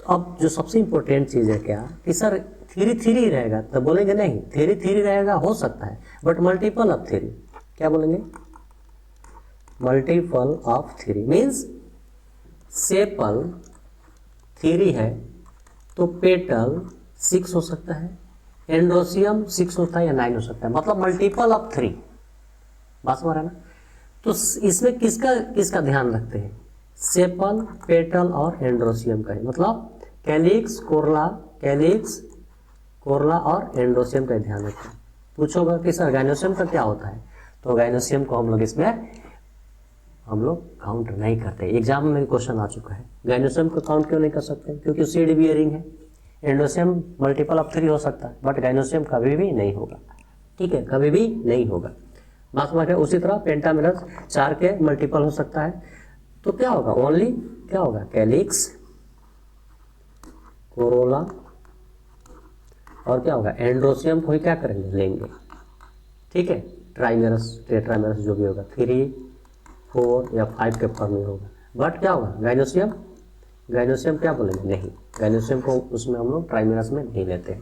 तो अब जो सबसे इम्पोर्टेंट चीज़ है क्या कि सर थ्री थ्री रहेगा, तो बोलेंगे नहीं थ्री थ्री रहेगा, हो सकता है, बट मल्टीपल ऑफ थ्री। क्या बोलेंगे? Multiple of three means sepal three है तो पेटल 6 हो सकता है, एंड्रोसियम 6 होता है या 9 हो सकता है, मतलब मल्टीपल ऑफ थ्री। बात समझ रहे ना? तो इसमें किसका किसका ध्यान रखते हैं? सेपल, पेटल और एंड्रोसियम का ही, मतलब कैलिक्स, कोरला और एंड्रोसियम का ध्यान रखते हैं। पूछोगा कि सर गाइनोसियम का क्या होता है, तो गाइनोसियम को हम लोग इसमें काउंट नहीं करते। एग्जाम में क्वेश्चन आ चुका है, गाइनोसियम को काउंट क्यों नहीं कर सकते? क्योंकि सीड बियरिंग है। एंडोसियम मल्टीपल ऑफ थ्री हो सकता है, बट गाइनोसियम कभी भी नहीं होगा। ठीक है, कभी भी नहीं होगा। बात समझ है? उसी तरह पेंटामेरस 4 के मल्टीपल हो सकता है, तो क्या होगा? ओनली क्या होगा? कैलिक्स, कोरोला और क्या होगा? एंड्रोसियम को ही क्या करेंगे? लेंगे। ठीक है, ट्राइमेरस, टेट्रामेरस जो भी होगा 3, 4 या 5 के फॉर्म में होगा। बट क्या होगा? गाइनोसियम क्या बोलेंगे? नहीं, गाइनोसियम को उसमें हम लोग ट्राइमेरस में नहीं लेते हैं।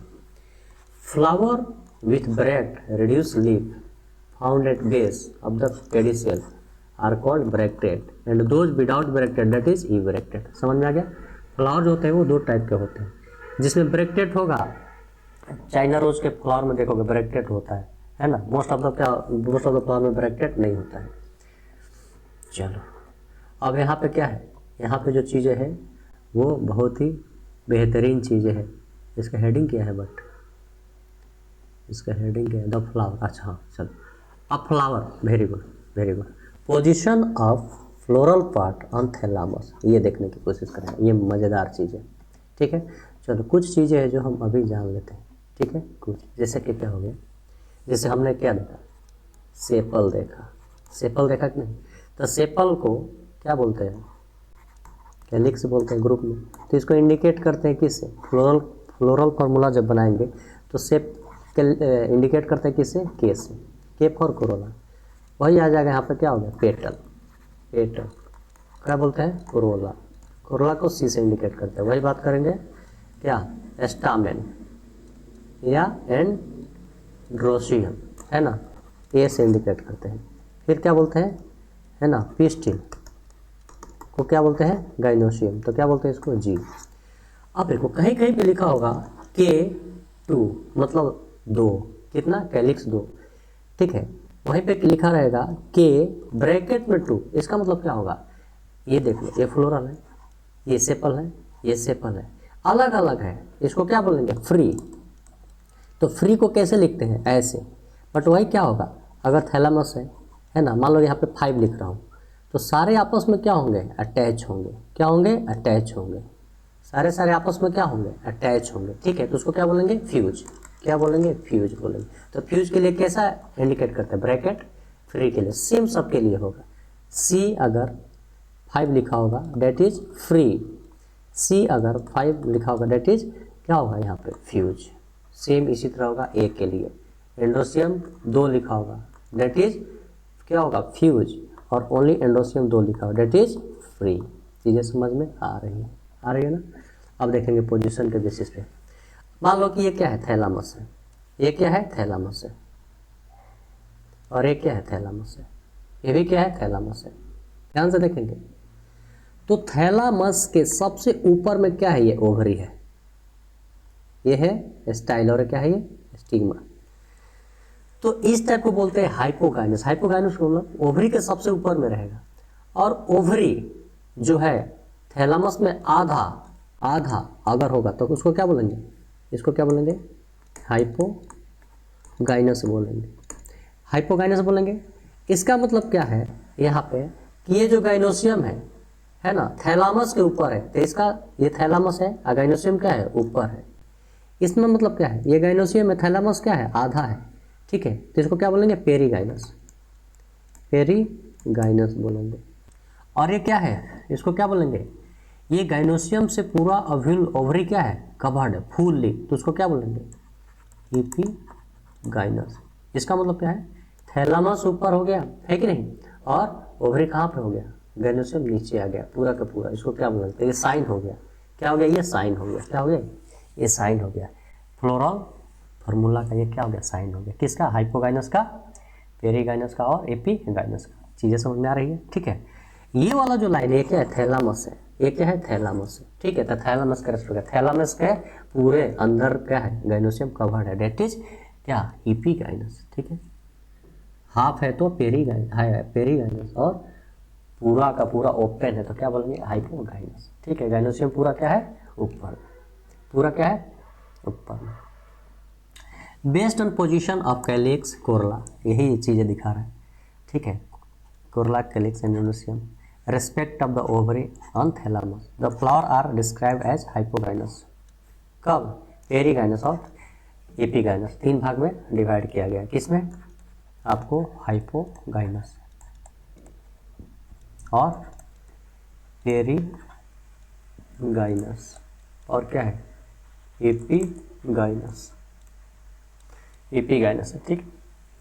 Flower with bract reduce leaf found at base of the pedicel are called bracteate and those without bracteate that is ebracteate. समझ में आ गया? फ्लावर जो होते हैं वो 2 टाइप के होते हैं, जिसमें ब्रैक्टेड होगा, चाइना रोज के फ्लावर में देखोगे ब्रैक्टेड होता है ना? मोस्ट ऑफ द फ्लावर में ब्रैक्टेड नहीं होता है। चलो, अब यहाँ पे क्या है? यहाँ पे जो चीज़ें हैं वो बहुत ही बेहतरीन चीज़ें हैं। इसका हेडिंग क्या है? बट इसका हेडिंग क्या है? The flower. अच्छा हाँ, चलो, अब flower. Very good, very good. Position of floral part on thalamus, ये देखने की कोशिश करें, ये मज़ेदार चीज़ है। ठीक है, चलो कुछ चीज़ें हैं जो हम अभी जान लेते हैं। ठीक है, कुछ जैसे कि क्या हो गया, जैसे हमने क्या देखा? सेपल देखा। सेपल देखा कि नहीं? तो सेपल को क्या बोलते हैं? कैलिक्स बोलते हैं ग्रुप में। तो इसको इंडिकेट करते हैं किससे? फ्लोरल फार्मूला जब बनाएंगे तो सेप इंडिकेट करते हैं किससे? के से। के फॉर कोरोला, वही आ जाएगा यहाँ पे। क्या हो गया? पेटल। क्या बोलते हैं? कोरोला। कोरोला को सी से इंडिकेट करते हैं। वही बात करेंगे क्या? स्टामेन या एंड्रोसियम, है ना? ए से इंडिकेट करते हैं। फिर क्या बोलते हैं? है ना? पिस्टिल को क्या बोलते हैं? गाइनोसियम। तो क्या बोलते हैं इसको? जी। अब देखो कहीं कहीं पे लिखा होगा K2, मतलब 2। कितना? कैलिक्स 2। ठीक है, वहीं पे लिखा रहेगा K ब्रैकेट में 2। इसका मतलब क्या होगा? ये देख लो, ये फ्लोरल है, ये सेपल है, ये सेपल है, अलग अलग है। इसको क्या बोलेंगे? फ्री। तो फ्री को कैसे लिखते हैं? ऐसे। बट वही क्या होगा? अगर थैलामस है ना, मान लो यहाँ पे 5 लिख रहा हूँ, तो सारे आपस में क्या होंगे? अटैच होंगे। क्या होंगे? अटैच होंगे। सारे आपस में क्या होंगे? अटैच होंगे। ठीक है, तो उसको क्या बोलेंगे? फ्यूज। क्या बोलेंगे? फ्यूज बोलेंगे। तो फ्यूज के लिए कैसा इंडिकेट करते हैं? ब्रैकेट। फ्री के लिए सेम सबके लिए होगा। सी अगर 5 लिखा होगा डेट इज फ्री। सी अगर 5 लिखा होगा डेट इज क्या होगा? यहाँ पे फ्यूज। सेम इसी तरह होगा ए के लिए। एंड्रोसियम 2 लिखा होगा डेट इज क्या होगा? फ्यूज। और ओनली एंड्रोसियम 2 लिखा होगा डेट इज फ्री। चीज़ें समझ में आ रही है ना? अब देखेंगे पोजीशन के बेसिस पे। मान लो कि ये क्या है? थैलामस है। ये क्या है? थैलामस है। और ये क्या है? थैलामस है। ये भी क्या है? थैलामस है। ध्यान से देखेंगे तो थैलामस के सबसे ऊपर में क्या है? ये ओवरी है, ये है स्टाइल, और क्या है? ये स्टिग्मा। तो इस टाइप को बोलते हैं हाइपोगाइनस। हाइपोगाइनस मतलब ओवरी के सबसे ऊपर में रहेगा, और ओवरी जो है थैलामस में आधा अगर होगा तो उसको क्या बोलेंगे? इसको क्या बोलेंगे? हाइपोगाइनस बोलेंगे। हाइपोगाइनस बोलेंगे। इसका मतलब क्या है यहाँ पे कि ये जो गाइनोसियम है ना, थैलामस के ऊपर है, तो इसका ये थैलामस है और गाइनोसियम क्या है? ऊपर है। इसमें मतलब क्या है? ये गाइनोसियम में थैलामस क्या है? आधा है। ठीक है, तो इसको क्या बोलेंगे? पेरीगाइनस। पेरीगाइनस बोलेंगे। और ये क्या है? इसको क्या बोलेंगे? ये गाइनोसियम से पूरा ओवरी क्या है? कवर्ड है, फुल्ली, तो उसको क्या बोलेंगे? एपिगाइनस। इसका मतलब क्या है? थैलामस ऊपर हो गया, है कि नहीं, और ओवरी कहाँ पे हो गया? गाइनोसियम नीचे आ गया पूरा का पूरा। इसको क्या बोलते हैं? ये साइन हो गया क्या हो गया, ये साइन हो गया, क्या हो गया, ये साइन हो गया। फ्लोरल फार्मूला का ये क्या हो गया, साइन हो गया। किसका, हाइपोगाइनस का, पेरीगाइनस का और एपीगाइनस का। चीज़ें समझ में आ रही है, ठीक है। ये वाला जो लाइन है क्या है, थैलामस है, ये क्या है, थैलामस है, ठीक है। तो थैलामस का रेस्पेक्ट, थैलामस के पूरे अंदर क्या है, गाइनोसियम कवर्ड है, डेट इज क्या, एपीगाइनस, ठीक है। हाफ है तो पेरीगाइनस और पूरा का पूरा ओपन है तो क्या बोलेंगे, हाइपोगाइनस, ठीक है। गाइनोसियम पूरा क्या है, ऊपर, पूरा क्या है, ऊपर। Based on position of calyx corolla, यही चीज़ें दिखा रहा है, ठीक है। Corolla, calyx and gynoecium, respect of the ovary on thalamus, the flower are describe as hypogynous. कब, पेरीगाइनस और एपीगाइनस, 3 भाग में डिवाइड किया गया। किसमें, आपको हाइपोगाइनस और पेरीगाइनस और क्या है, एपीगाइनस, एपीगाइनस है, ठीक।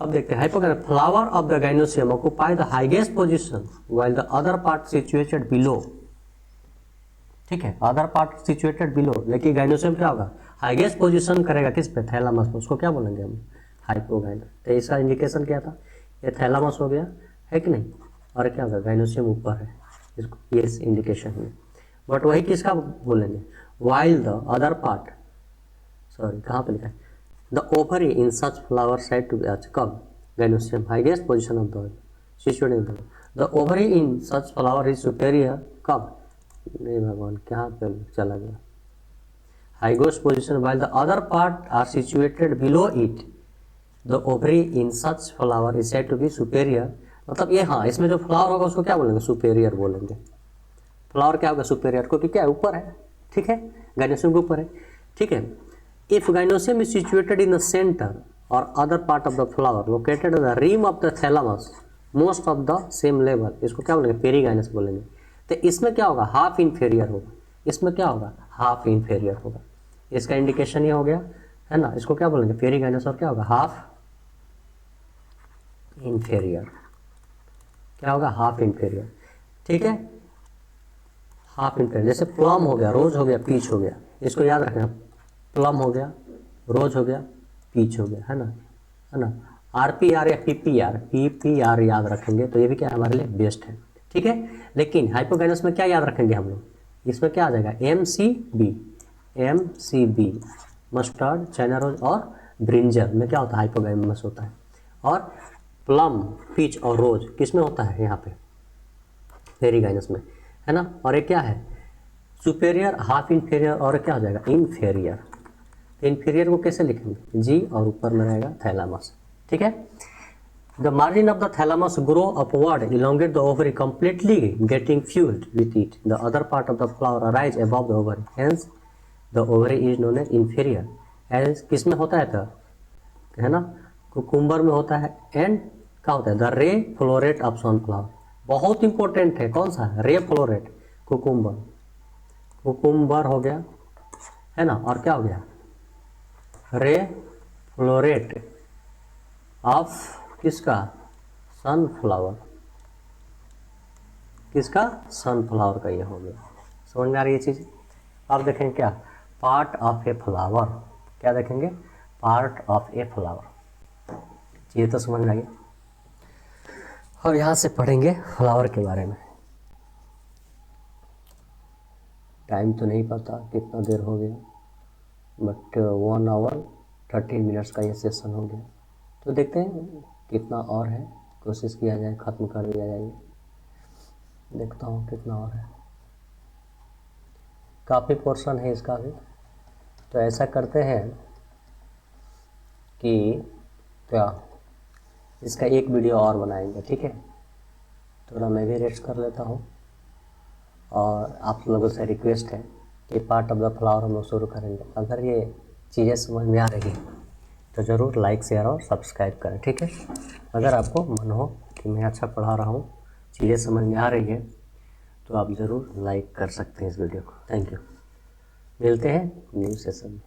अब देखते हैं hypogynous, flower of the gynoecium occupy the highest position while the other part situated below, ठीक है। अदर पार्ट सिचुएटेड बिलो, लेकिन गाइनोसियम क्या होगा, हाईएस्ट पोजीशन करेगा किस पे, थैलामस पे, उसको क्या बोलेंगे हम, हाइपोगाइनस। तो इसका इंडिकेशन क्या था, ये थैलामस हो गया है कि नहीं, और क्या होगा, गाइनोसियम ऊपर है, इसको ये इंडिकेशन है। बट वही किसका बोलेंगे, while the other part, sorry कहाँ पे लिखा है, the ovary in such flower side to cub, gynoecium highest position of the situated, the ovary in such flower is superior cub, नहीं भगवान कहाँ पे चला गया, highest position while the other part are situated below it, the ovary in such flower is said to be superior. मतलब ये, हाँ, इसमें जो फ्लावर होगा उसको क्या बोलेंगे, सुपेरियर बोलेंगे। फ्लावर क्या होगा, सुपेरियर, क्योंकि क्या है, ऊपर है, ठीक है, गाइनोसियम के ऊपर है, ठीक है। If gynosium is situated in the center or other part of the flower located at the rim of the thalamus, most of the same level, इसको क्या बोलेंगे, पेरीगाइनस बोलेंगे। तो इसमें क्या होगा, हाफ इन्फेरियर होगा, इसमें क्या होगा, हाफ इन्फेरियर होगा। इसका इंडिकेशन ये हो गया है ना, इसको क्या बोलेंगे, पेरीगाइनस, और क्या होगा, हाफ इन्फेरियर, क्या होगा, हाफ इन्फेरियर, ठीक है। हाफ इन्फेरियर, जैसे प्लम हो गया, रोज हो गया, पीच हो गया, इसको याद रखना, प्लम हो गया, रोज हो गया, पीच हो गया, है ना। आरपीआर या पीपीआर याद रखेंगे तो ये भी क्या हमारे लिए बेस्ट है, ठीक है। लेकिन हाइपोगाइनस में क्या याद रखेंगे हम लोग, इसमें क्या आ जाएगा, एमसीबी, मस्टर्ड, चाइना रोज और ब्रिंजल में क्या होता है, हाइपोगाइनस होता है। और प्लम, पीच और रोज किस में होता है, यहाँ पे पेरीगाइनस में, है ना। और ये क्या है, सुपेरियर, हाफ इन्फेरियर और क्या हो जाएगा, इन्फेरियर। इन्फीरियर को कैसे लिखेंगे, जी और ऊपर में रहेगा थैलामस, ठीक है। The margin of the thalamus grow upward, elongate the ovary completely getting fused with it, the other part of the flower arise above the ovary, hence the ovary is known as inferior. Hence किस में होता है, तो है ना, cucumber में होता है। एंड क्या होता है, द रे फ्लोरेट ऑफ सनफ्लावर, बहुत इंपॉर्टेंट है, कौन सा, रे फ्लोरेट, कुकुम्बर, कुकुम्बर हो गया, है ना। और क्या हो गया, रे फ्लोरेट ऑफ किसका, सनफ्लावर, किसका, सनफ्लावर का ये हो गया। समझ में आ रही है चीज़। अब देखेंगे क्या, पार्ट ऑफ ए फ्लावर, क्या देखेंगे, पार्ट ऑफ ए फ्लावर, ये तो समझ में आ गया। और यहाँ से पढ़ेंगे फ्लावर के बारे में। टाइम तो नहीं पता कितना देर हो गया, बट 1 आवर 13 मिनट्स का ये सेशन हो गया। तो देखते हैं कितना और है, कोशिश किया जाए ख़त्म कर दिया जाए। देखता हूँ कितना और है, काफ़ी पोर्शन है इसका भी। तो ऐसा करते हैं कि क्या इसका एक वीडियो और बनाएंगे, ठीक है। थोड़ा मैं भी रेस्ट कर लेता हूँ, और आप लोगों से रिक्वेस्ट है कि पार्ट ऑफ द फ्लावर हम लोग शुरू करेंगे। अगर ये चीज़ें समझ में आ रही तो ज़रूर लाइक, शेयर और सब्सक्राइब करें, ठीक है। अगर आपको मन हो कि मैं अच्छा पढ़ा रहा हूँ, चीज़ें समझ में आ रही है, तो आप ज़रूर लाइक कर सकते हैं इस वीडियो को। थैंक यू, मिलते हैं न्यू सेशन में।